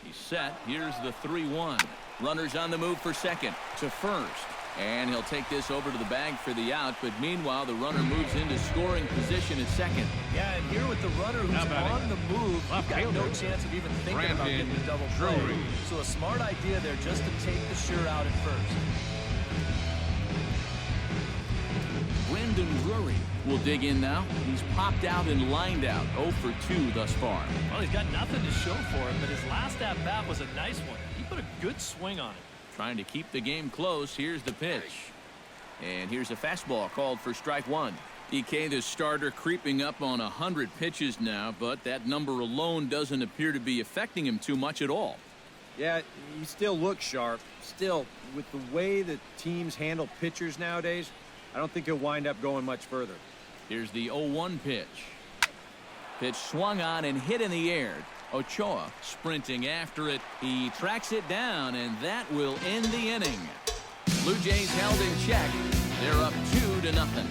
He's set. Here's the 3-1. Runners on the move for second to first. And he'll take this over to the bag for the out, but meanwhile the runner moves into scoring position at second. Yeah, and here with the runner who's on the move, you've got no chance of even thinking about getting a double play. So a smart idea there just to take the sure out at first. Brandon Drury will dig in now. He's popped out and lined out. 0 for 2 thus far. Well, he's got nothing to show for it, but his last at-bat was a nice one. He put a good swing on it. Trying to keep the game close. Here's the pitch. And here's a fastball called for strike 1. EK, the starter, creeping up on 100 pitches now, but that number alone doesn't appear to be affecting him too much at all. Yeah, he still looks sharp. Still, with the way that teams handle pitchers nowadays, I don't think he'll wind up going much further. Here's the 0-1 pitch. Pitch swung on and hit in the air. Ochoa sprinting after it. He tracks it down, and that will end the inning. Blue Jays held in check. They're up 2-0.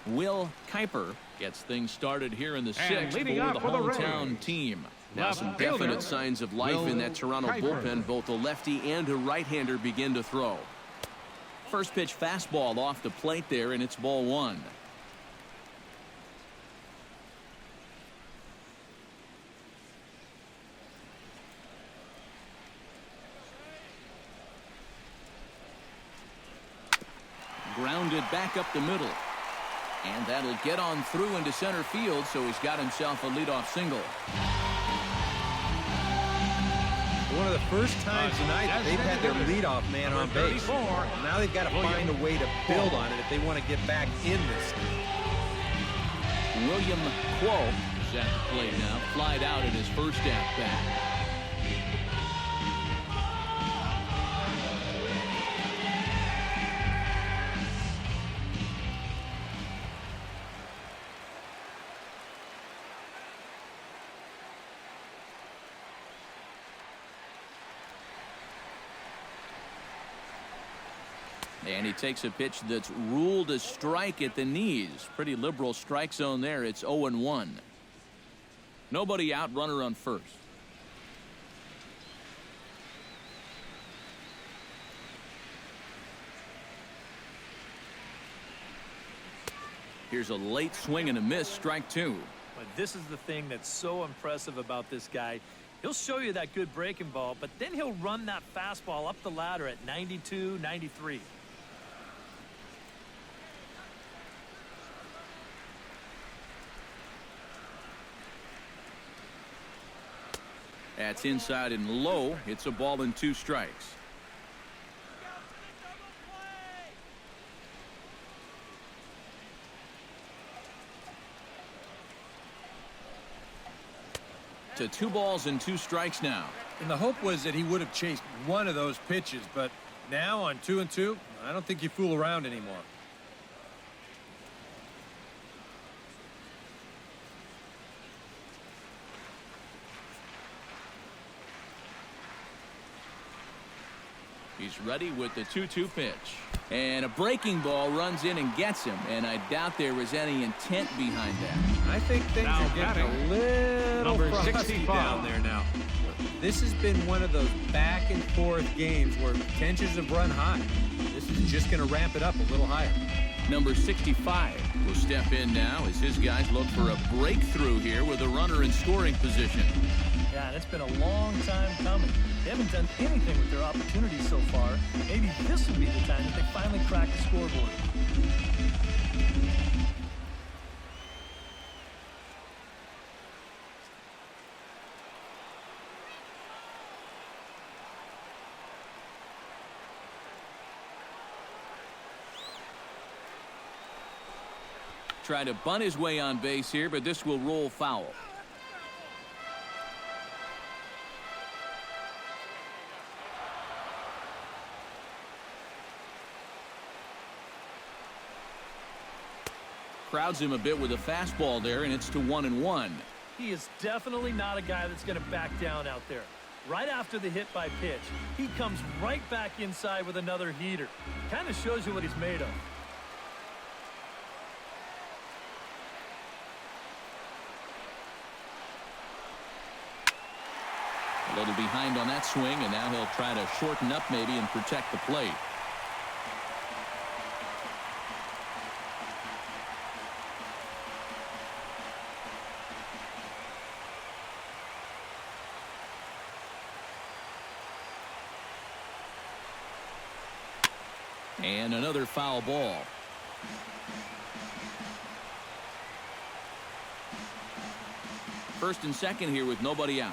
Will Kuiper gets things started here in the 6th for the leading off for the hometown Rays, team. Now left some fielder, definite signs of life Will in that Toronto Kuiper. bullpen. Both a lefty and a right-hander begin to throw. First pitch fastball off the plate there, and it's ball 1. Grounded back up the middle. And that'll get on through into center field, so he's got himself a leadoff single. One of the first times tonight that they've had their leadout man on base. 34, Now they've got to find a way to build on it if they want to get back in this. William Quo is at the plate now. Flied out in his first at-bat. And he takes a pitch that's ruled a strike at the knees. Pretty liberal strike zone there. It's 0-1. Nobody out, runner on first. Here's a late swing and a miss, strike 2. But this is the thing that's so impressive about this guy. He'll show you that good breaking ball, but then he'll run that fastball up the ladder at 92, 93. That's inside and low. It's a ball and 2 strikes. To 2 balls and 2 strikes now. And the hope was that he would have chased one of those pitches, but now on 2-2, I don't think you fool around anymore. He's ready with the 2-2 pitch. And a breaking ball runs in and gets him, and I doubt there was any intent behind that. I think things Now are getting batting, a little number frosty 65. down there now. This has been one of those back and forth games where tensions have run high. This is just going to ramp it up a little higher. Number 65 will step in now as his guys look for a breakthrough here with a runner in scoring position. Yeah, and it's been a long time coming. They haven't done anything with their opportunities so far. Maybe this will be the time that they finally crack the scoreboard. Try to bunt his way on base here, but this will roll foul. Crowds him a bit with a fastball there, and it's to 1-1. He is definitely not a guy that's going to back down out there. Right after the hit by pitch, he comes right back inside with another heater. Kind of shows you what he's made of. A little behind on that swing, and now he'll try to shorten up maybe and protect the plate. And another foul ball. First and second here with nobody out.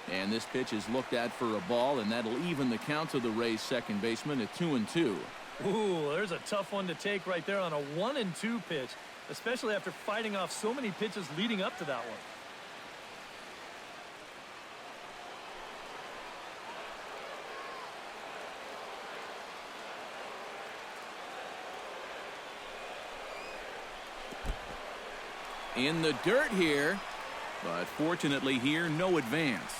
And this pitch is looked at for a ball, and that'll even the count to the Rays' second baseman at 2-2. Ooh, there's a tough one to take right there on a 1-2 pitch, especially after fighting off so many pitches leading up to that one. In the dirt here, but fortunately here, no advance.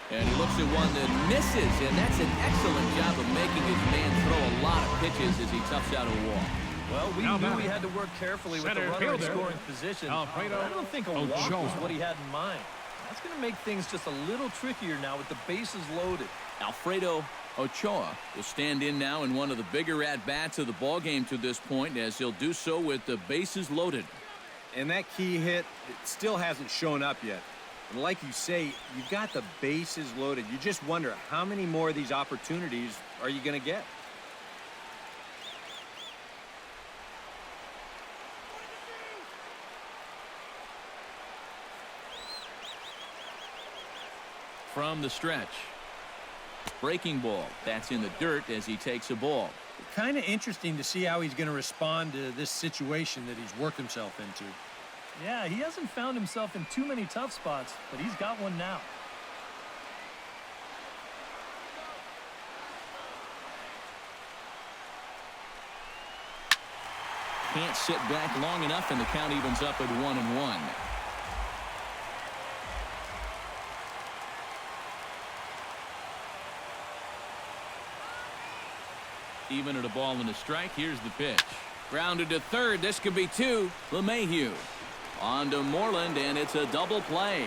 And he looks at one that misses, and that's an excellent job of making his man throw a lot of pitches as he toughs out a wall. Well, we Now knew batting, he had to work carefully with the center runner in fielder, scoring position. Alfredo I don't think a walk Ochoa. was what he had in mind. That's going to make things just a little trickier now with the bases loaded. Alfredo Ochoa will stand in now in one of the bigger at-bats of the ballgame to this point, as he'll do so with the bases loaded. And that key hit, it still hasn't shown up yet. And like you say, you've got the bases loaded. You just wonder how many more of these opportunities are you going to get? From the stretch. Breaking ball. That's in the dirt as he takes a ball. Kind of interesting to see how he's going to respond to this situation that he's worked himself into. Yeah, he hasn't found himself in too many tough spots, but he's got one now. Can't sit back long enough, and the count evens up at 1-1. Even at a ball and a strike, here's the pitch. Grounded to third. This could be two. LeMahieu on to Moreland, and it's a double play.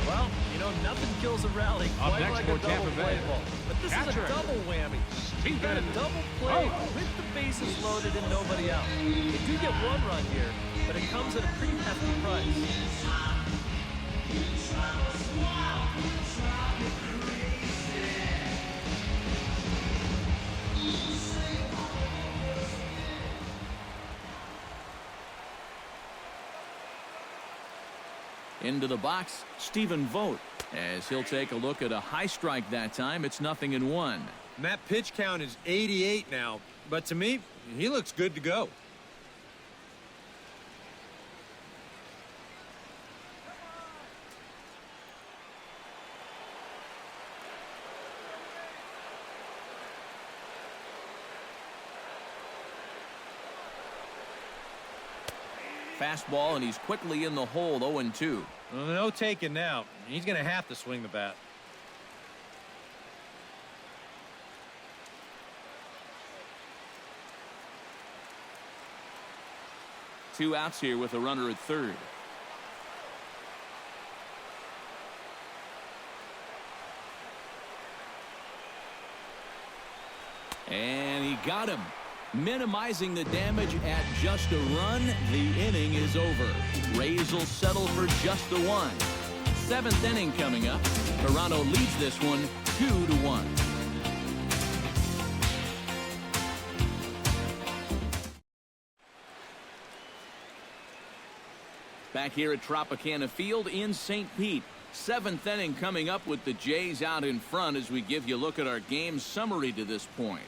Well, you know, nothing kills a rally Up quite next like for a double Tampa play Bay. ball. But this is Catcher. a double whammy. You got a double play with the bases loaded and nobody out. They do get one run here, but it comes at a pretty hefty price. Into the box, Stephen Vogt, as he'll take a look at a high strike that time. It's 0-1. And that pitch count is 88 now, but to me, he looks good to go. Fastball, and he's quickly in the hole. 0-2. Well, no taking now. He's going to have to swing the bat. Two outs here with a runner at third. And he got him. Minimizing the damage at just a run. The inning is over. Rays will settle for just the one. Seventh inning coming up. Toronto leads this one 2-1. Back here at Tropicana Field in St. Pete. Seventh inning coming up with the Jays out in front as we give you a look at our game summary to this point.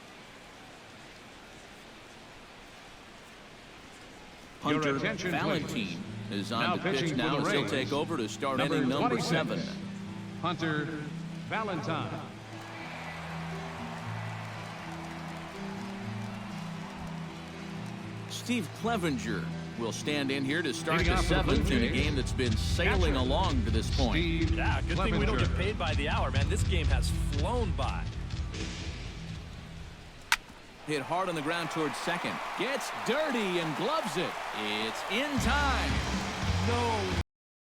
Hunter Valentine is on the pitch now as he'll take over to start inning number 7. Hunter Valentine. Steve Clevenger will stand in here to start the 7th in a game that's been sailing along to this point. Yeah, good thing we don't get paid by the hour, man. This game has flown by. Hit hard on the ground towards second. Gets dirty and gloves it. It's in time. No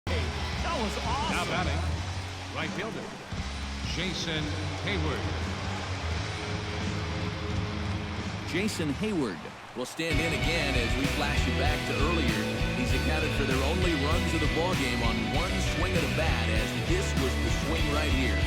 way. That was awesome. Now batting, right fielder, Jason Hayward. Jason Hayward will stand in again as we flash you back to earlier. He's accounted for their only runs of the ballgame on one swing of the bat, as this was the swing right here.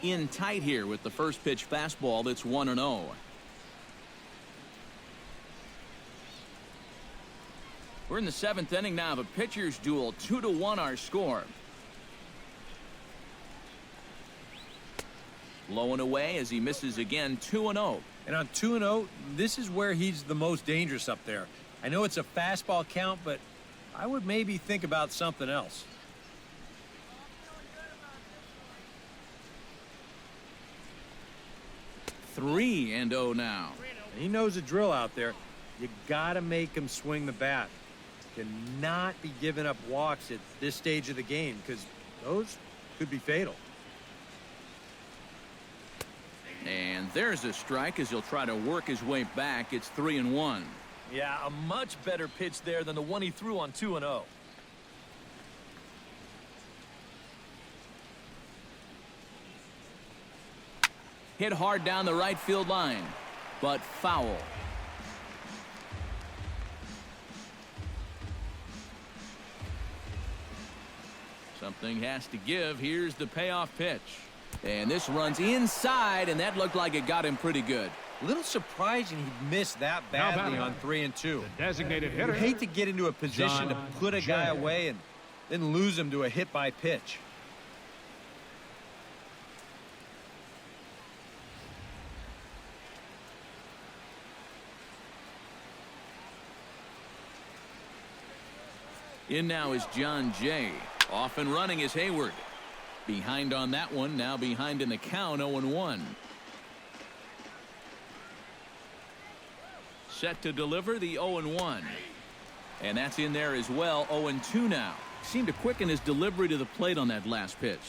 In tight here with the first pitch fastball that's 1-0. We're in the 7th inning now of a pitcher's duel. 2-1 our score. Low and away as he misses again. 2-0. And on 2-0, this is where he's the most dangerous up there. I know it's a fastball count, but I would maybe think about something else. Three and 0 now. He knows the drill out there. You got to make him swing the bat. Cannot be giving up walks at this stage of the game because those could be fatal. And there's a strike as he'll try to work his way back. It's 3-1. Yeah, a much better pitch there than the one he threw on 2-0. Hit hard down the right field line, but foul. Something has to give. Here's the payoff pitch. And this runs inside, and that looked like it got him pretty good. A little surprising he missed that badly on 3-2. The designated hitter. You hate to get into a position to put a guy away and then lose him to a hit by pitch. In now is John Jay. Off and running is Hayward. Behind on that one. Now behind in the count. 0-1. Set to deliver the 0-1. And that's in there as well. 0-2 now. Seemed to quicken his delivery to the plate on that last pitch.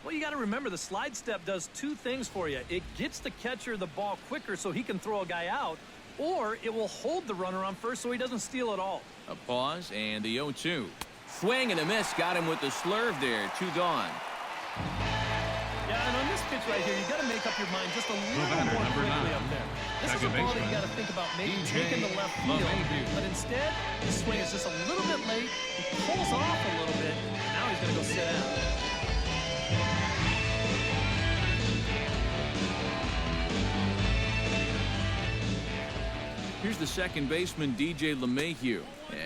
Well, you got to remember the slide step does two things for you. It gets the catcher the ball quicker so he can throw a guy out, or it will hold the runner on first so he doesn't steal it all. A pause and the 0-2. Swing and a miss. Got him with the slurve there. 2 gone. Yeah, and on this pitch right here, you got to make up your mind just a little batter, more number quickly 9. up there. This is a ball that you got to think about maybe taking the left field, but instead, his swing is just a little bit late. He pulls off a little bit, and now he's going to go sit down. Here's the second baseman, DJ LeMahieu,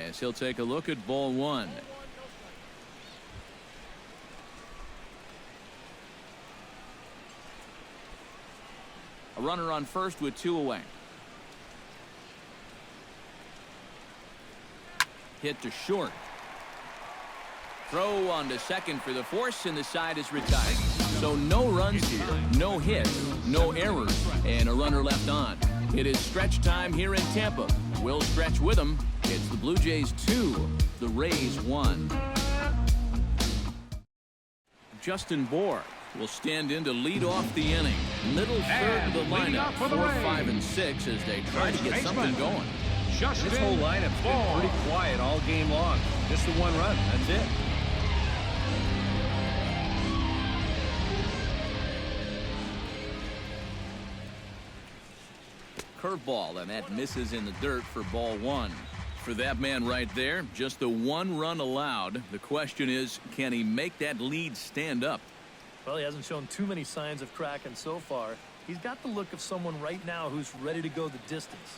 as he'll take a look at ball one. A runner on first with 2 away. Hit to short. Throw on to second for the force, and the side is retired. So no runs here, no hits, no errors, and a runner left on. It is stretch time here in Tampa. We'll stretch with them. It's the Blue Jays 2, the Rays 1. Justin Bohr will stand in to lead off the inning. Middle third of the lineup, 4, 5, and 6 as they try to get something going. This whole lineup's been pretty quiet all game long. Just the one run. That's it. Curveball, and that misses in the dirt for ball one. For that man right there, just the 1 run allowed. The question is, can he make that lead stand up? Well, he hasn't shown too many signs of cracking so far. He's got the look of someone right now who's ready to go the distance.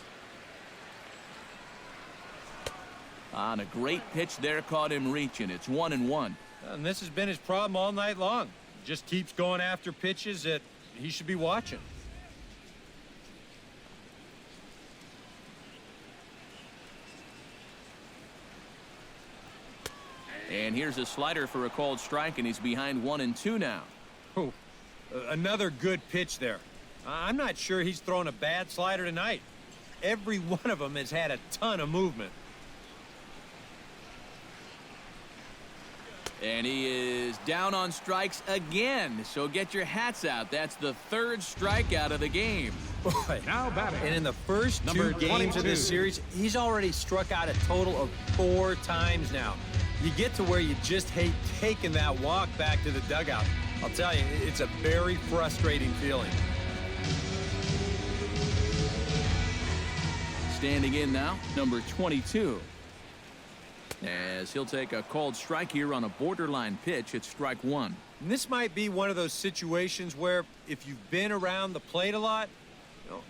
On a great pitch there, caught him reaching. It's 1-1. And this has been his problem all night long. Just keeps going after pitches that he should be watching. And here's a slider for a called strike, and he's behind 1-2 now. Oh, another good pitch there. I'm not sure he's thrown a bad slider tonight. Every one of them has had a ton of movement. And he is down on strikes again. So get your hats out. That's the 3rd strikeout of the game. Boy. Now batting. And in the first 2 games of this series, he's already struck out a total of 4 times now. You get to where you just hate taking that walk back to the dugout. I'll tell you, it's a very frustrating feeling. Standing in now, number 22. As he'll take a called strike here on a borderline pitch at strike 1. And this might be one of those situations where if you've been around the plate a lot,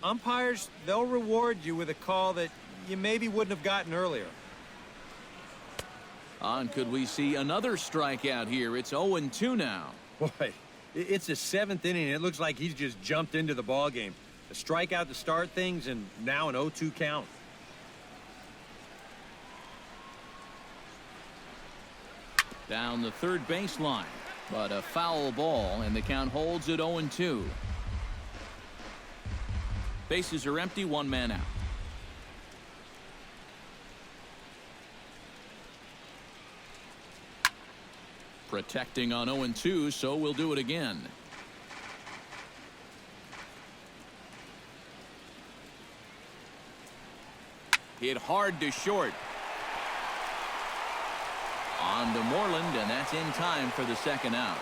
umpires, they'll reward you with a call that you maybe wouldn't have gotten earlier. On could we see another strikeout here? It's 0-2 now. Boy, it's the 7th inning. It looks like he's just jumped into the ball game. A strikeout to start things, and now an 0-2 count. Down the third baseline, but a foul ball, and the count holds at 0-2. Bases are empty, 1 man out. Protecting on 0-2, so we'll do it again. Hit hard to short. On to Moreland, and that's in time for the 2nd out.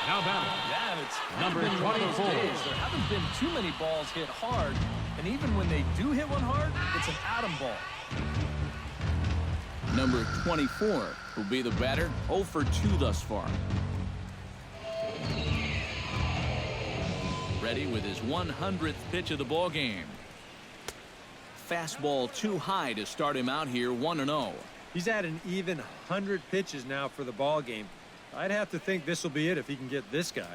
Now batting. Yeah, it's Number been one of those 24. days. There haven't been too many balls hit hard, and even when they do hit one hard, it's an atom ball. Number 24 will be the batter, 0 for 2 thus far. Ready with his 100th pitch of the ball game. Fastball too high to start him out here, 1-0. He's at an even 100 pitches now for the ball game. I'd have to think this will be it if he can get this guy.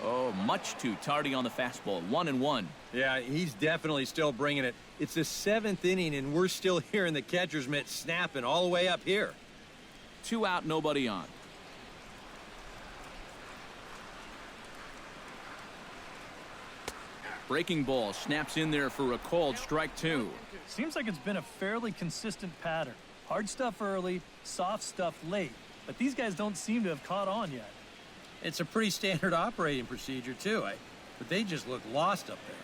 Oh, much too tardy on the fastball, 1-1. Yeah, he's definitely still bringing it. It's the 7th inning, and we're still hearing the catcher's mitt snapping all the way up here. 2 out, nobody on. Breaking ball snaps in there for a called strike 2. Seems like it's been a fairly consistent pattern. Hard stuff early, soft stuff late. But these guys don't seem to have caught on yet. It's a pretty standard operating procedure, too. But they just look lost up there.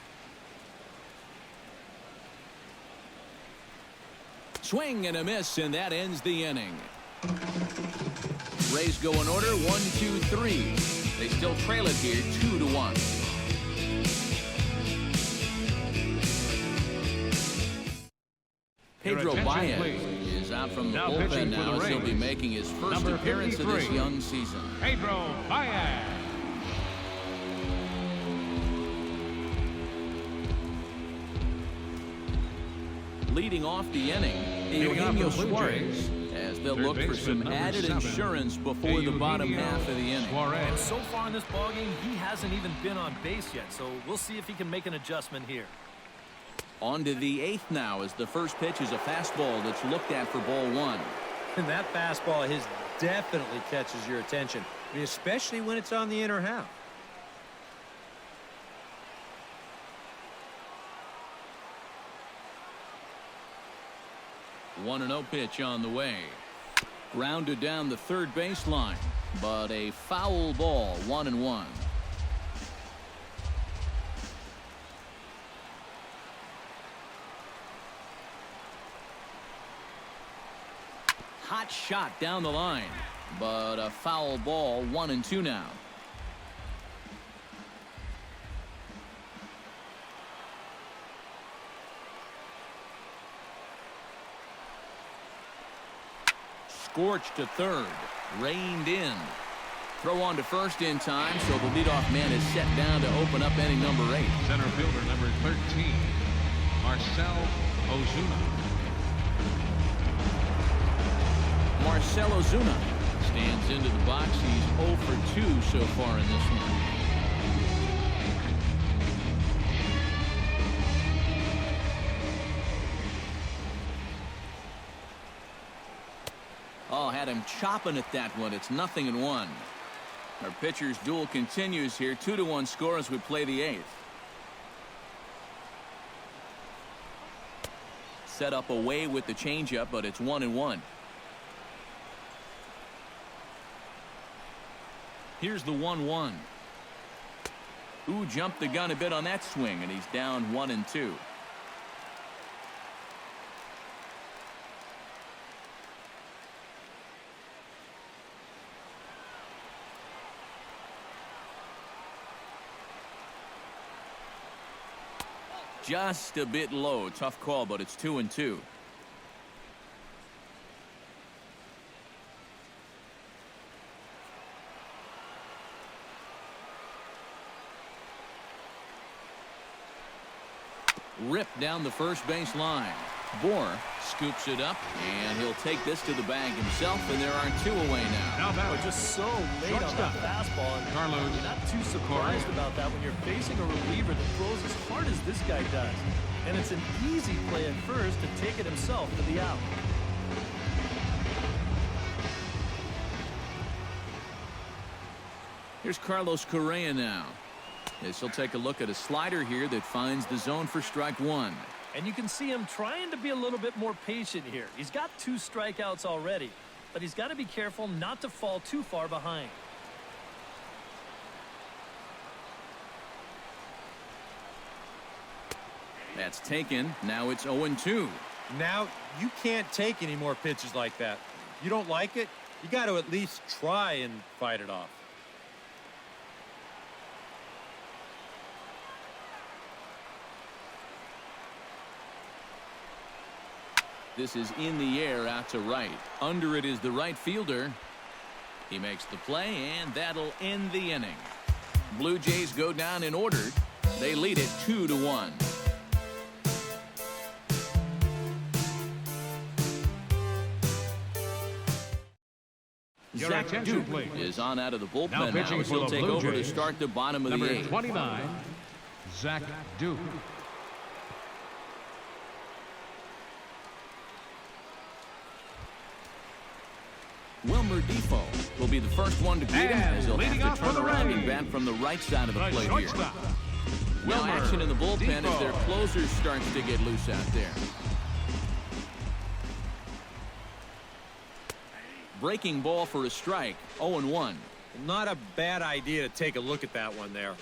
Swing and a miss, and that ends the inning. Rays go in order, 1-2-3. They still trail it here, 2-1. Pedro attention, Baez please. is out from the Now pitching bullpen for the now as he'll be Rays, making his first number appearance of this 53, young season. Pedro Baez. Leading off the inning, Leading off Eugenio the Blue Suarez, Jays, as they'll third look for baseman, some number added 7, insurance before the bottom Eugenio half of the inning. And Suarez. so far in this ballgame, he hasn't even been on base yet, so we'll see if he can make an adjustment here. On to the 8th now as the first pitch is a fastball that's looked at for ball 1. And that fastball his definitely catches your attention, I mean, especially when it's on the inner half. 1-0 pitch on the way. Grounded down the third baseline, but a foul ball, 1-1. Hot shot down the line, but a foul ball, 1-2 now. Scorched to third, reined in. Throw on to first in time, so the leadoff man is set down to open up inning number 8. Center fielder number 13, Marcell Ozuna. Marcell Ozuna stands into the box. He's 0 for 2 so far in this one. Oh, had him chopping at that one. It's 0-1. Our pitcher's duel continues here. 2-1 score as we play the 8th. Set up away with the changeup, but it's 1-1. Here's the 1-1. Ooh, jumped the gun a bit on that swing, and he's down 1-2. Just a bit low. Tough call, but it's 2-2. Ripped down the first base line. Bohr scoops it up, and he'll take this to the bag himself, and there are 2 away now. Now Oh, back. just so late on that fastball. And Carlos you're not too surprised Correa. about that when you're facing a reliever that throws as hard as this guy does. And it's an easy play at first to take it himself for the out. Here's Carlos Correa now. This will take a look at a slider here that finds the zone for strike 1. And you can see him trying to be a little bit more patient here. He's got 2 strikeouts already, but he's got to be careful not to fall too far behind. That's taken. Now it's 0-2. Now you can't take any more pitches like that. You don't like it, you got to at least try and fight it off. This is in the air out to right. Under it is the right fielder. He makes the play, and that'll end the inning. Blue Jays go down in order. They lead it 2-1. Your Zach attention, Duke please. is on out of the bullpen Now now, pitching as for he'll the take Blue over to Jays, start the bottom of the number 8th. 29, Zach Duke. Wilmer Defoe will be the first one to greet him, And as he'll leading have off to for turn the around and Rays, bat from the right side of the the plate here. shortstop, Now Wilmer action in the bullpen as their Defoe. closer starts to get loose out there. Breaking ball for a strike, 0-1. Not a bad idea to take a look at that one there.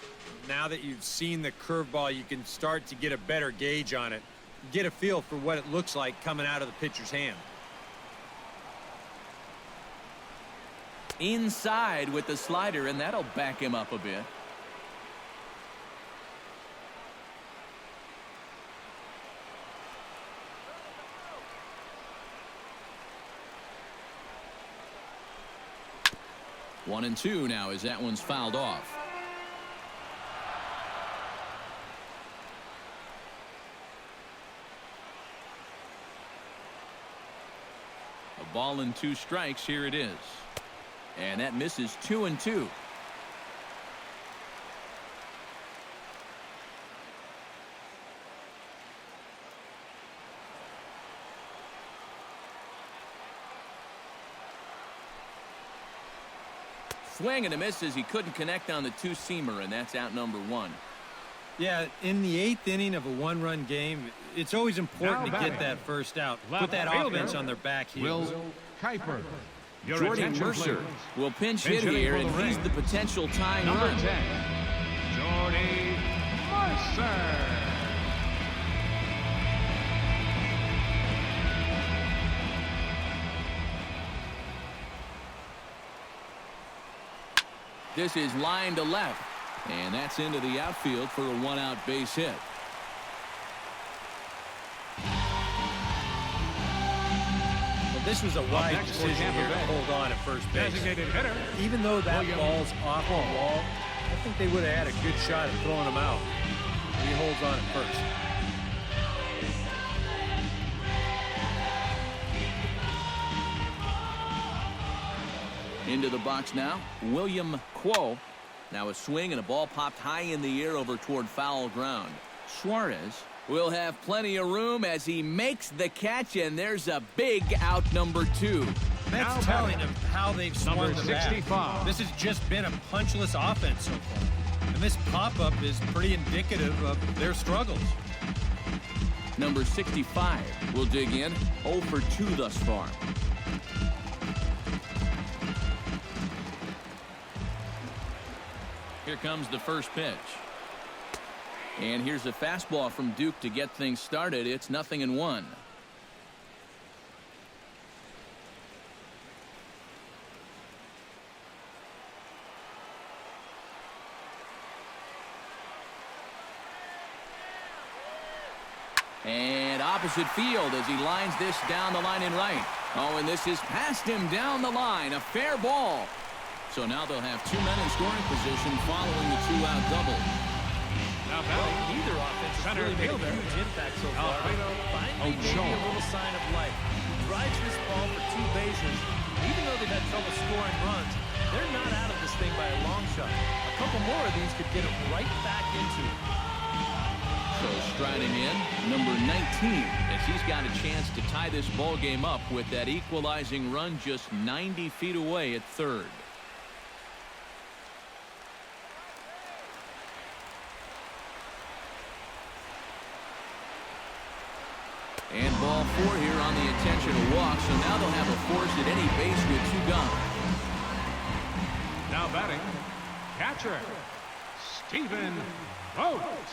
Now that you've seen the curveball, you can start to get a better gauge on it. Get a feel for what it looks like coming out of the pitcher's hand. Inside with the slider, and that'll back him up a bit. 1-2 now as that one's fouled off. A ball and 2 strikes. Here it is. And that misses 2-2. Swing and a miss as he couldn't connect on the 2-seamer, and that's out number 1. Yeah, in the 8th inning of a 1-run game, it's always important to get that first out. Put that offense on their back heels. Will Kuiper. Your Jordy attention, Mercer please. will pinch hit Hitting here, for and the he's ring. the potential tying Number run. 10, Jordy Mercer. This is line to left, and that's into the outfield for a 1-out base hit. Well, this was a wise next for decision Tampa here to Bay. hold on at first base. Designated hitter. Even though that William ball's off the wall, I think they would have had a good shot at throwing him out. He holds on at first. Into the box now, William Quo. Now a swing and a ball popped high in the air over toward foul ground. Suarez will have plenty of room as he makes the catch, and there's a big out number 2. Now That's telling batting. him how they've swung Number the bat. 65. This has just been a punchless offense so far. And this pop-up is pretty indicative of their struggles. Number 65 will dig in. 0 for 2 thus far. Here comes the first pitch. And here's a fastball from Duke to get things started. It's 0-1. And opposite field as he lines this down the line in right. Oh, and this is past him down the line. A fair ball. So now they'll have 2 men in scoring position following the 2-out double. Now Well, batting. neither offense has Center really made a fielder. huge impact so far. Alfredo Finally, maybe Ochoa. a little sign of life. He drives this ball for 2 bases. Even though they've had trouble scoring runs, they're not out of this thing by a long shot. A couple more of these could get them right back into it. So striding in, number 19, as he's got a chance to tie this ball game up with that equalizing run just 90 feet away at third. And ball 4 here on the intentional walk, so now they'll have a force at any base with 2 gone. Now batting. Catcher. Stephen Vogt.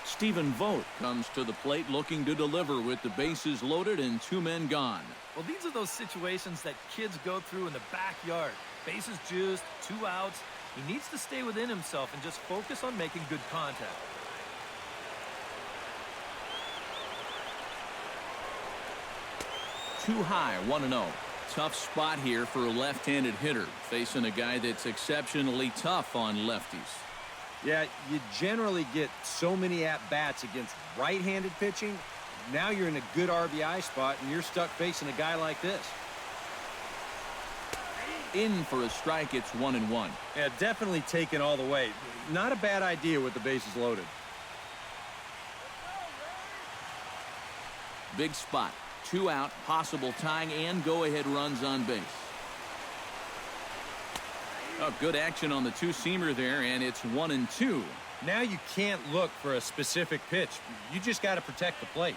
Stephen Vogt comes to the plate looking to deliver with the bases loaded and 2 men gone. Well, these are those situations that kids go through in the backyard. Bases juiced, 2 outs. He needs to stay within himself and just focus on making good contact. Too high, 1-0. Tough spot here for a left-handed hitter, facing a guy that's exceptionally tough on lefties. Yeah, you generally get so many at-bats against right-handed pitching. Now you're in a good RBI spot, and you're stuck facing a guy like this. In for a strike, it's 1-1. Yeah, definitely taken all the way. Not a bad idea with the bases loaded. Big spot. 2 out, possible tying and go-ahead runs on base. Oh, good action on the 2-seamer there, and it's 1-2. Now you can't look for a specific pitch. You just got to protect the plate.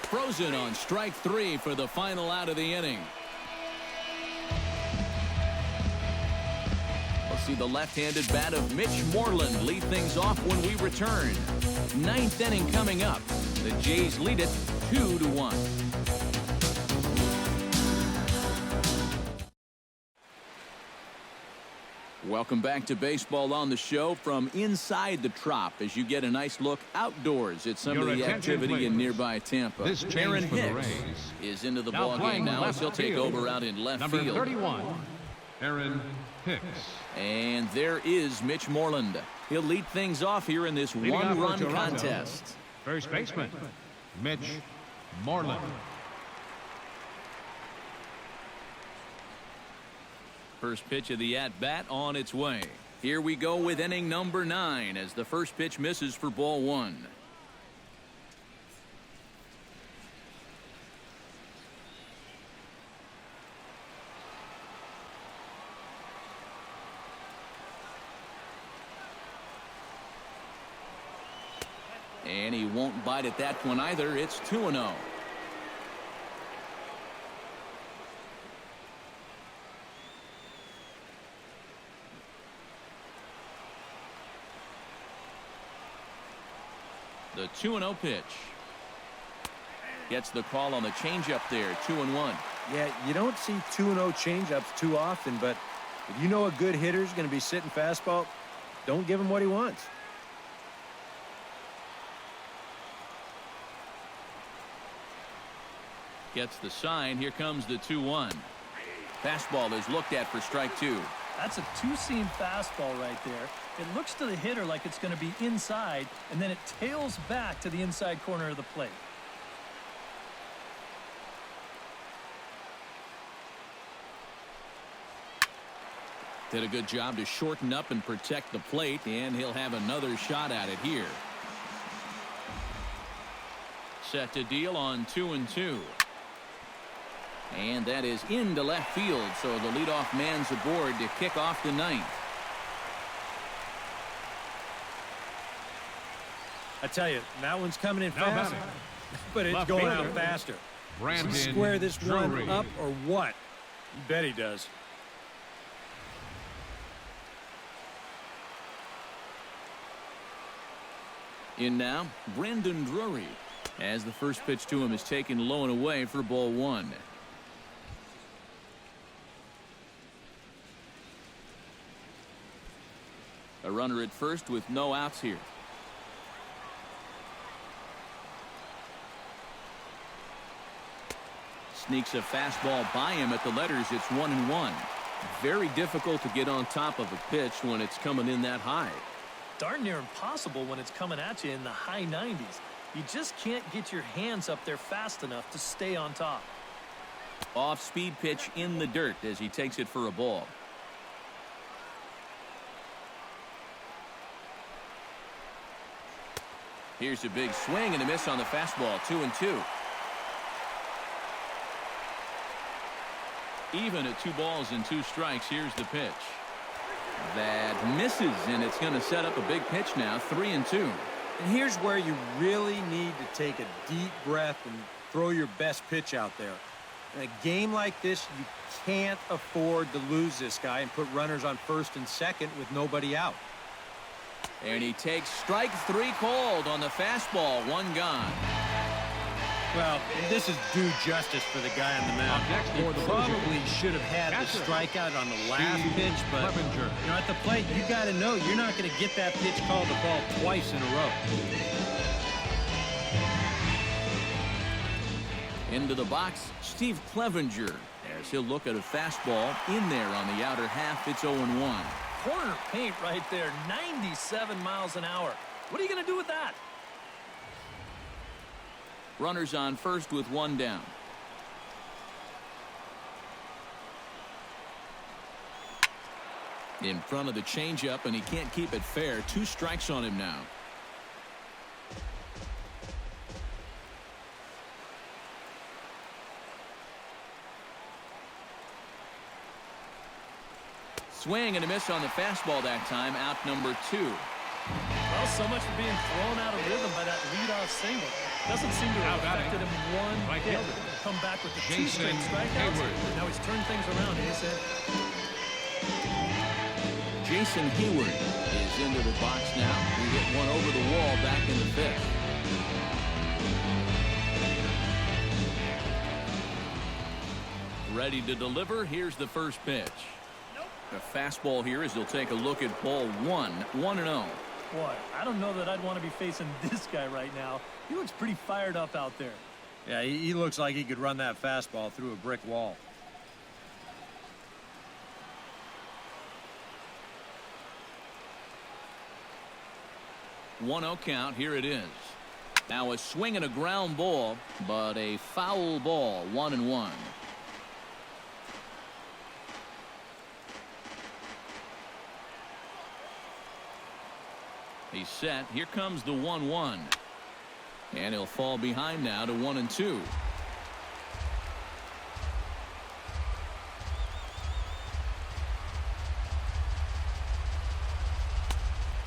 Frozen on strike 3 for the final out of the inning. We'll see the left-handed bat of Mitch Moreland lead things off when we return. 9th inning coming up. The Jays lead it 2-1. Welcome back to Baseball on the Show from inside the Trop as you get a nice look outdoors at some Your of the attention, activity in please. nearby Tampa. This change Aaron for the Hicks Rays. is into the Now ball playing game now as left he'll take field, over out in left number field. 31, Aaron Hicks. And there is Mitch Moreland. He'll lead things off here in this Leading off for one-run Toronto, contest. First baseman, Mitch Moreland. First pitch of the at-bat on its way. Here we go with inning number 9 as the first pitch misses for ball 1. And he won't bite at that one either. It's 2-0. The 2-0 pitch. Gets the call on the changeup there. 2-1. Yeah, you don't see 2-0 changeups too often, but if you know a good hitter's going to be sitting fastball, don't give him what he wants. Gets the sign. Here comes the 2-1. Fastball is looked at for strike 2. That's a two-seam fastball right there. It looks to the hitter like it's going to be inside, and then it tails back to the inside corner of the plate. Did a good job to shorten up and protect the plate, and he'll have another shot at it here. Set to deal on 2-2. And that is into left field, so the leadoff man's aboard to kick off the 9th. I tell you, that one's coming in Now fast, batting. but it's Left going fielder, out faster. Brandon Does he square this Drury. one up or what? You bet he does. In now, Brandon Drury, as the first pitch to him is taken low and away for ball 1. A runner at first with no outs here. Sneaks a fastball by him at the letters. It's 1-1. Very difficult to get on top of a pitch when it's coming in that high. Darn near impossible when it's coming at you in the high 90s. You just can't get your hands up there fast enough to stay on top. Off-speed pitch in the dirt as he takes it for a ball. Here's a big swing and a miss on the fastball. 2-2. Even at 2 balls and 2 strikes. Here's the pitch. That misses, and it's going to set up a big pitch now. 3-2. And here's where you really need to take a deep breath and throw your best pitch out there. In a game like this, you can't afford to lose this guy and put runners on first and second with nobody out. And he takes strike 3 called on the fastball. 1 gone. Well, this is due justice for the guy on the mound. Next He for the probably should have had the Catcher. strikeout on the last Steve pitch, but Clevenger. you know, at the plate, you got to know you're not going to get that pitch called the ball twice in a row. Into the box, Steve Clevenger, as he'll look at a fastball in there on the outer half. It's 0-1. Corner paint right there, 97 miles an hour. What are you going to do with that? Runners on first with 1 down. In front of the changeup, and he can't keep it fair. 2 strikes on him now. Swing and a miss on the fastball that time. Out number 2. Well, so much for being thrown out of rhythm by that leadoff single. Doesn't seem to have Now affected batting, him one right bit. fielder, Come back with the 2 Jason straight strikeouts. Hayward. Now he's turned things around, he said. Jason Hayward is into the box now. He hit one over the wall back in the 5th. Ready to deliver. Here's the first pitch. A fastball here as he'll take a look at ball one. 1-0. Boy, I don't know that I'd want to be facing this guy right now. He looks pretty fired up out there. Yeah, he looks like he could run that fastball through a brick wall. One 0 count. Here it is. Now a swing and a ground ball, but a foul ball. 1-1. He's set. Here comes the 1-1. And he'll fall behind now to 1-2.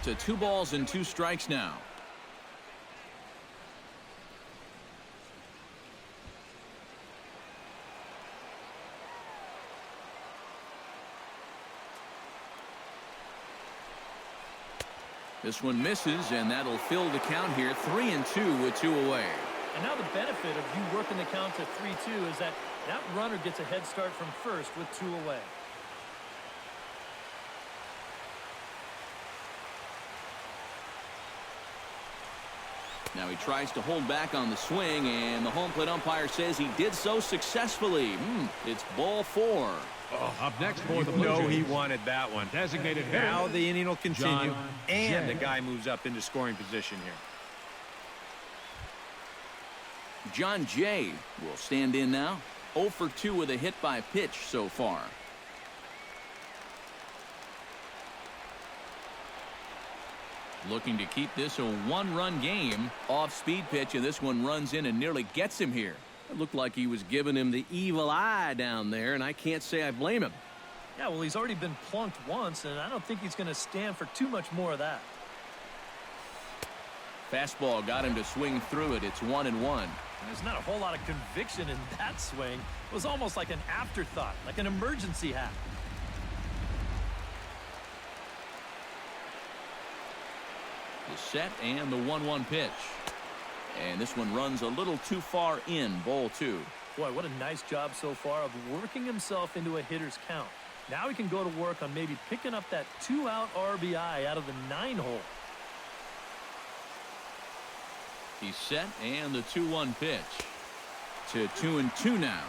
To 2 balls and 2 strikes now. This one misses, and that'll fill the count here. 3-2 with 2 away. And now the benefit of you working the count to 3-2 is that runner gets a head start from first with 2 away. Now he tries to hold back on the swing, and the home plate umpire says he did so successfully. It's ball 4. Up next for the Blue No, Jays, he wanted that one. designated hitter. Now the inning will continue, John and Jay. the guy moves up into scoring position here. John Jay will stand in now. 0 for 2 with a hit by pitch so far. Looking to keep this a 1-run game. Off-speed pitch, and this one runs in and nearly gets him here. It looked like he was giving him the evil eye down there, and I can't say I blame him. Yeah, well, he's already been plunked once, and I don't think he's going to stand for too much more of that. Fastball got him to swing through it. It's 1-1. There's not a whole lot of conviction in that swing. It was almost like an afterthought, like an emergency hack. The set and the 1-1 pitch. And this one runs a little too far in. Ball 2. Boy, what a nice job so far of working himself into a hitter's count. Now he can go to work on maybe picking up that 2-out RBI out of the 9-hole. He's set, and the 2-1 pitch. To 2-2 now.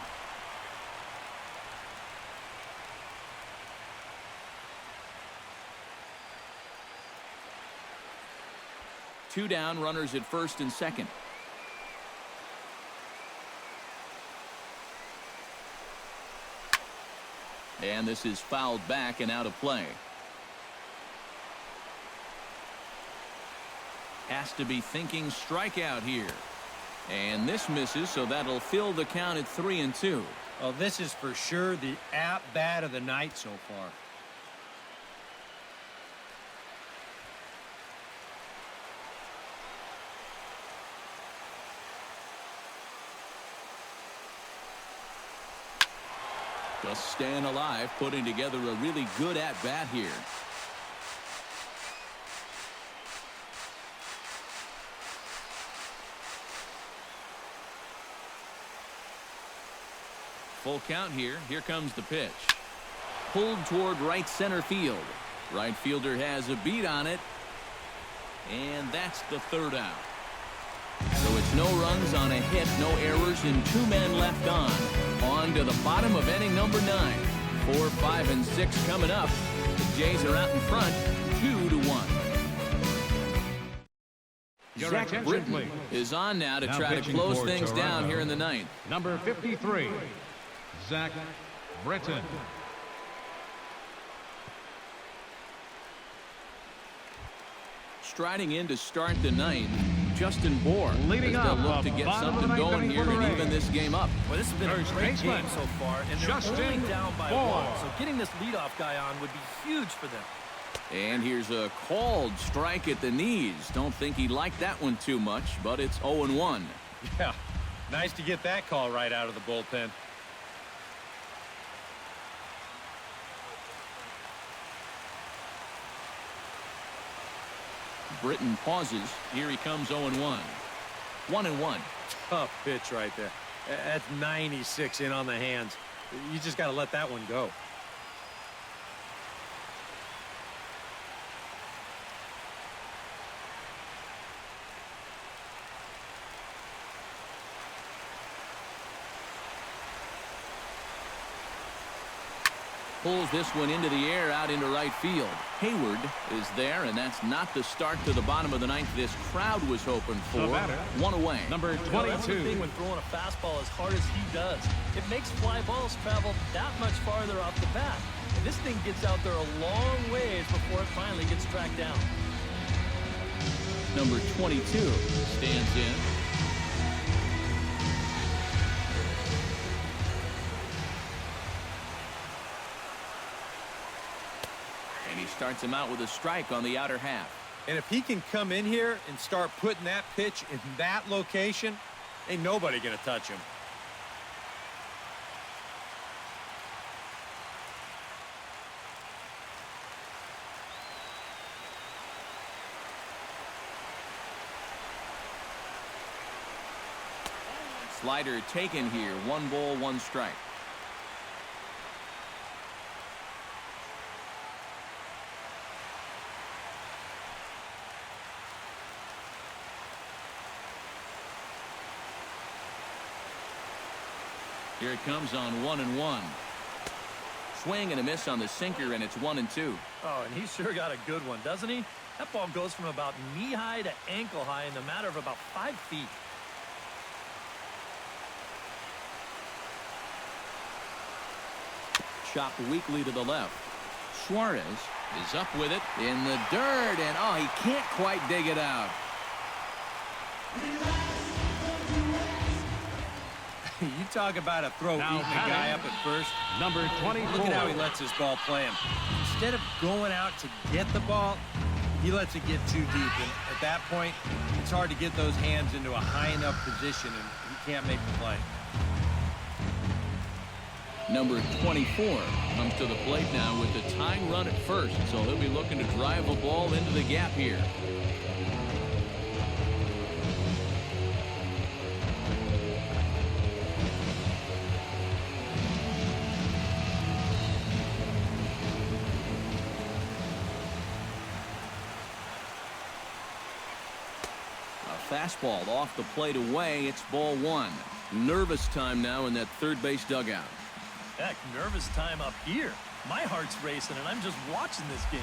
Two down, runners at first and second. And this is fouled back and out of play. Has to be thinking strikeout here. And this misses, so that'll fill the count at 3-2. Well, this is for sure the at-bat of the night so far. Just staying alive, putting together a really good at-bat here. Full count here. Here comes the pitch. Pulled toward right center field. Right fielder has a beat on it. And that's the 3rd out. So it's no runs on a hit, no errors, and 2 men left on. On to the bottom of inning number 9. 4, 5, and 6 coming up. The Jays are out in front, 2-1. Your Zach attention, Britton please. is on now to Now try to pitching close for things down Toronto. here in the 9th. Number 53, Zach Britton. Striding in to start the 9th, Justin Bohr. Leading as they'll up, look to get bottom of the something 9th going inning here for the and Rays. even this game up. Well, this has been First a great baseman, game so far, and they're Justin only down by Bohr. 1. So getting this leadoff guy on would be huge for them. And here's a called strike at the knees. Don't think he liked that one too much, but it's 0-1. Yeah, nice to get that call right out of the bullpen. Britton pauses. Here he comes 0-1. 1-1. Tough pitch right there. That's 96 in on the hands. You just got to let that one go. Pulls this one into the air out into right field. Hayward is there, and that's not the start to the bottom of the ninth this crowd was hoping for. One away. Number That's the 22. thing when throwing a fastball as hard as he does. It makes fly balls travel that much farther off the bat. And this thing gets out there a long ways before it finally gets tracked down. Number 22 stands in. And he starts him out with a strike on the outer half. And if he can come in here and start putting that pitch in that location, ain't nobody going to touch him. Slider taken here. 1 ball, 1 strike. Here it comes on 1-1. Swing and a miss on the sinker, and it's 1-2. Oh, and he sure got a good one, doesn't he? That ball goes from about knee-high to ankle-high in the matter of about 5 feet. Chopped weakly to the left. Suarez is up with it in the dirt, and oh, he can't quite dig it out. You talk about a throw Now eating a guy up at first. Number 24. Look at how he lets his ball play him. Instead of going out to get the ball, he lets it get too deep. And at that point, it's hard to get those hands into a high enough position, and he can't make the play. Number 24 comes to the plate now with the tying run at first, so he'll be looking to drive a ball into the gap here. A fastball off the plate away. It's ball 1. Nervous time now in that third base dugout. Heck, nervous time up here. My heart's racing, and I'm just watching this game.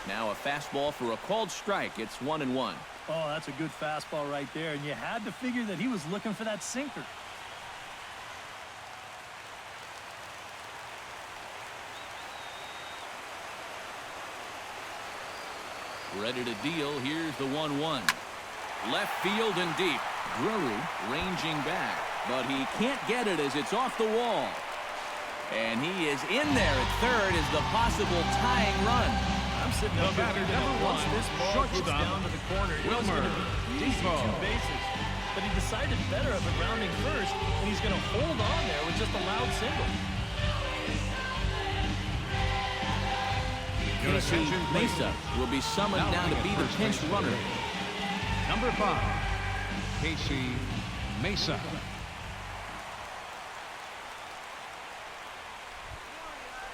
Now a fastball for a called strike. It's 1-1. Oh, that's a good fastball right there, and you had to figure that he was looking for that sinker. Ready to deal. Here's the 1-1. Left field and deep. Drury ranging back, but he can't get it as it's off the wall. And he is in there at third as the possible tying run. I'm sitting up here thinking that once this ball gets down to the corner, it was going to be easy 2 bases. But he decided better of it rounding first, and he's going to hold on there with just a loud single. Casey Mesa will be summoned down to be the pinch runner. Number 5, Casey Mesa.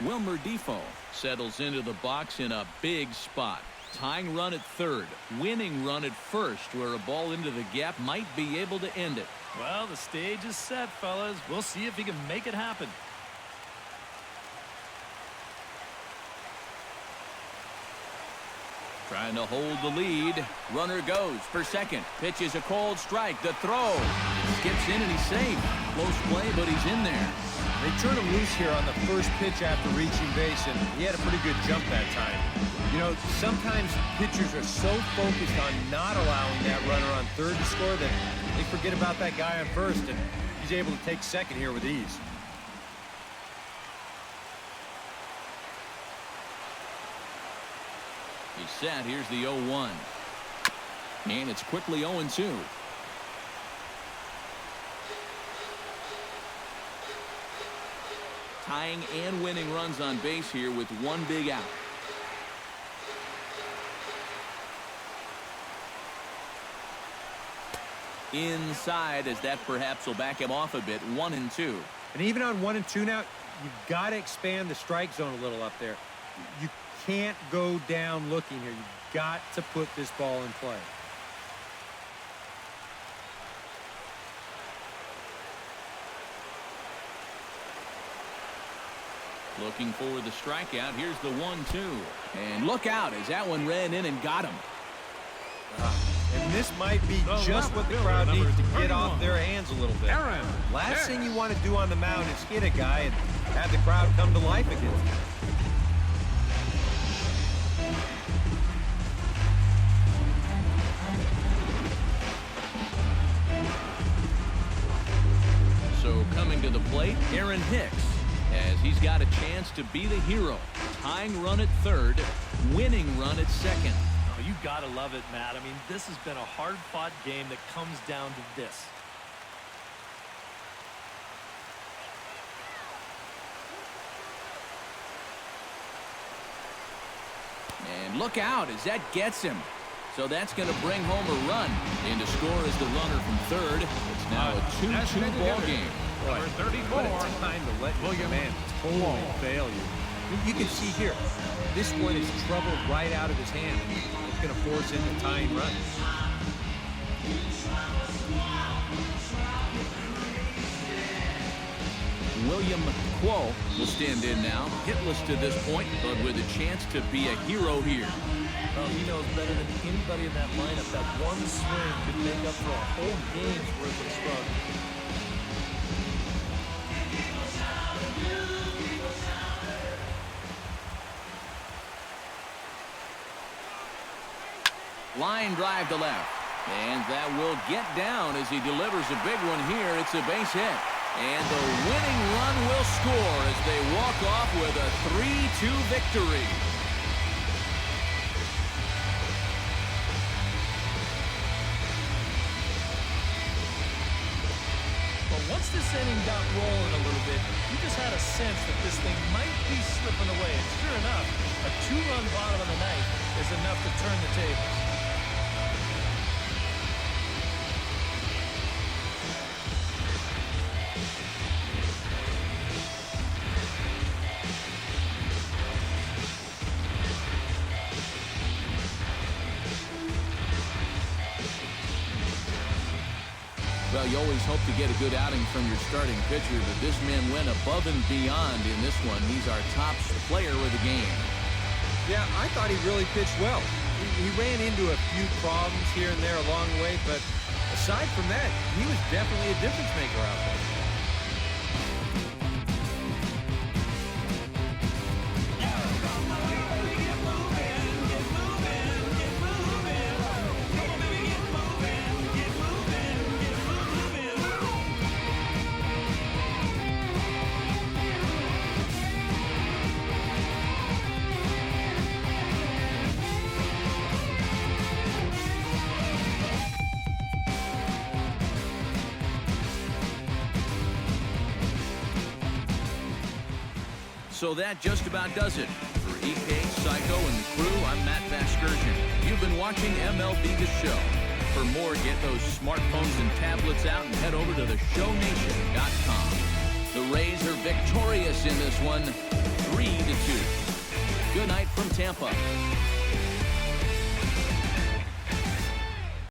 Wilmer Defoe settles into the box in a big spot. Tying run at third, winning run at first, where a ball into the gap might be able to end it. Well, the stage is set, fellas. We'll see if he can make it happen. Trying to hold the lead. Runner goes for second. Pitches a cold strike. The throw. Skips in and he's safe. Close play, but he's in there. They turned him loose here on the first pitch after reaching base, and he had a pretty good jump that time. You know, sometimes pitchers are so focused on not allowing that runner on third to score that they forget about that guy on first, and he's able to take second here with ease. He's set. Here's the 0-1. And it's quickly 0-2. Tying and winning runs on base here with one big out. Inside, as that perhaps will back him off a bit. 1-2. And even on 1-2 now, you've got to expand the strike zone a little up there. You can't go down looking here. You've got to put this ball in play. Looking for the strikeout. Here's the 1-2. And look out as that one ran in and got him. And this might be just what the crowd needs to get off their hands a little bit. Last thing you want to do on the mound is hit a guy and have the crowd come to life again. So coming to the plate, Aaron Hicks, as he's got a chance to be the hero. Tying run at third, winning run at second. Oh, you gotta love it, Matt. I mean, this has been a hard-fought game that comes down to this. And look out as that gets him. So that's going to bring home a run. In to score is the runner from third. It's now a 2-2 ball game. Number 34. What a time to let your man totally fail you. You can see here, this one is troubled right out of his hand. It's going to force him to tying run. William Quo will stand in now. Hitless to this point, but with a chance to be a hero here. Well, he knows better than anybody in that lineup that one swing could make up for a whole game's worth of struggle. Line drive to left. And that will get down as he delivers a big one here. It's a base hit. And the winning run will score as they walk off with a 3-2 victory. But once this inning got rolling a little bit, you just had a sense that this thing might be slipping away. And sure enough, a 2-run bottom of the ninth is enough to turn the tables. Well, you always hope to get a good outing from your starting pitcher, but this man went above and beyond in this one. He's our top player of the game. Yeah, I thought he really pitched well. He ran into a few problems here and there along the way, but aside from that, he was definitely a difference maker out there. So that just about does it. For EK, Psycho, and the crew, I'm Matt Vasgersian. You've been watching MLB The Show. For more, get those smartphones and tablets out and head over to theshownation.com. The Rays are victorious in this one, 3-2. Good night from Tampa.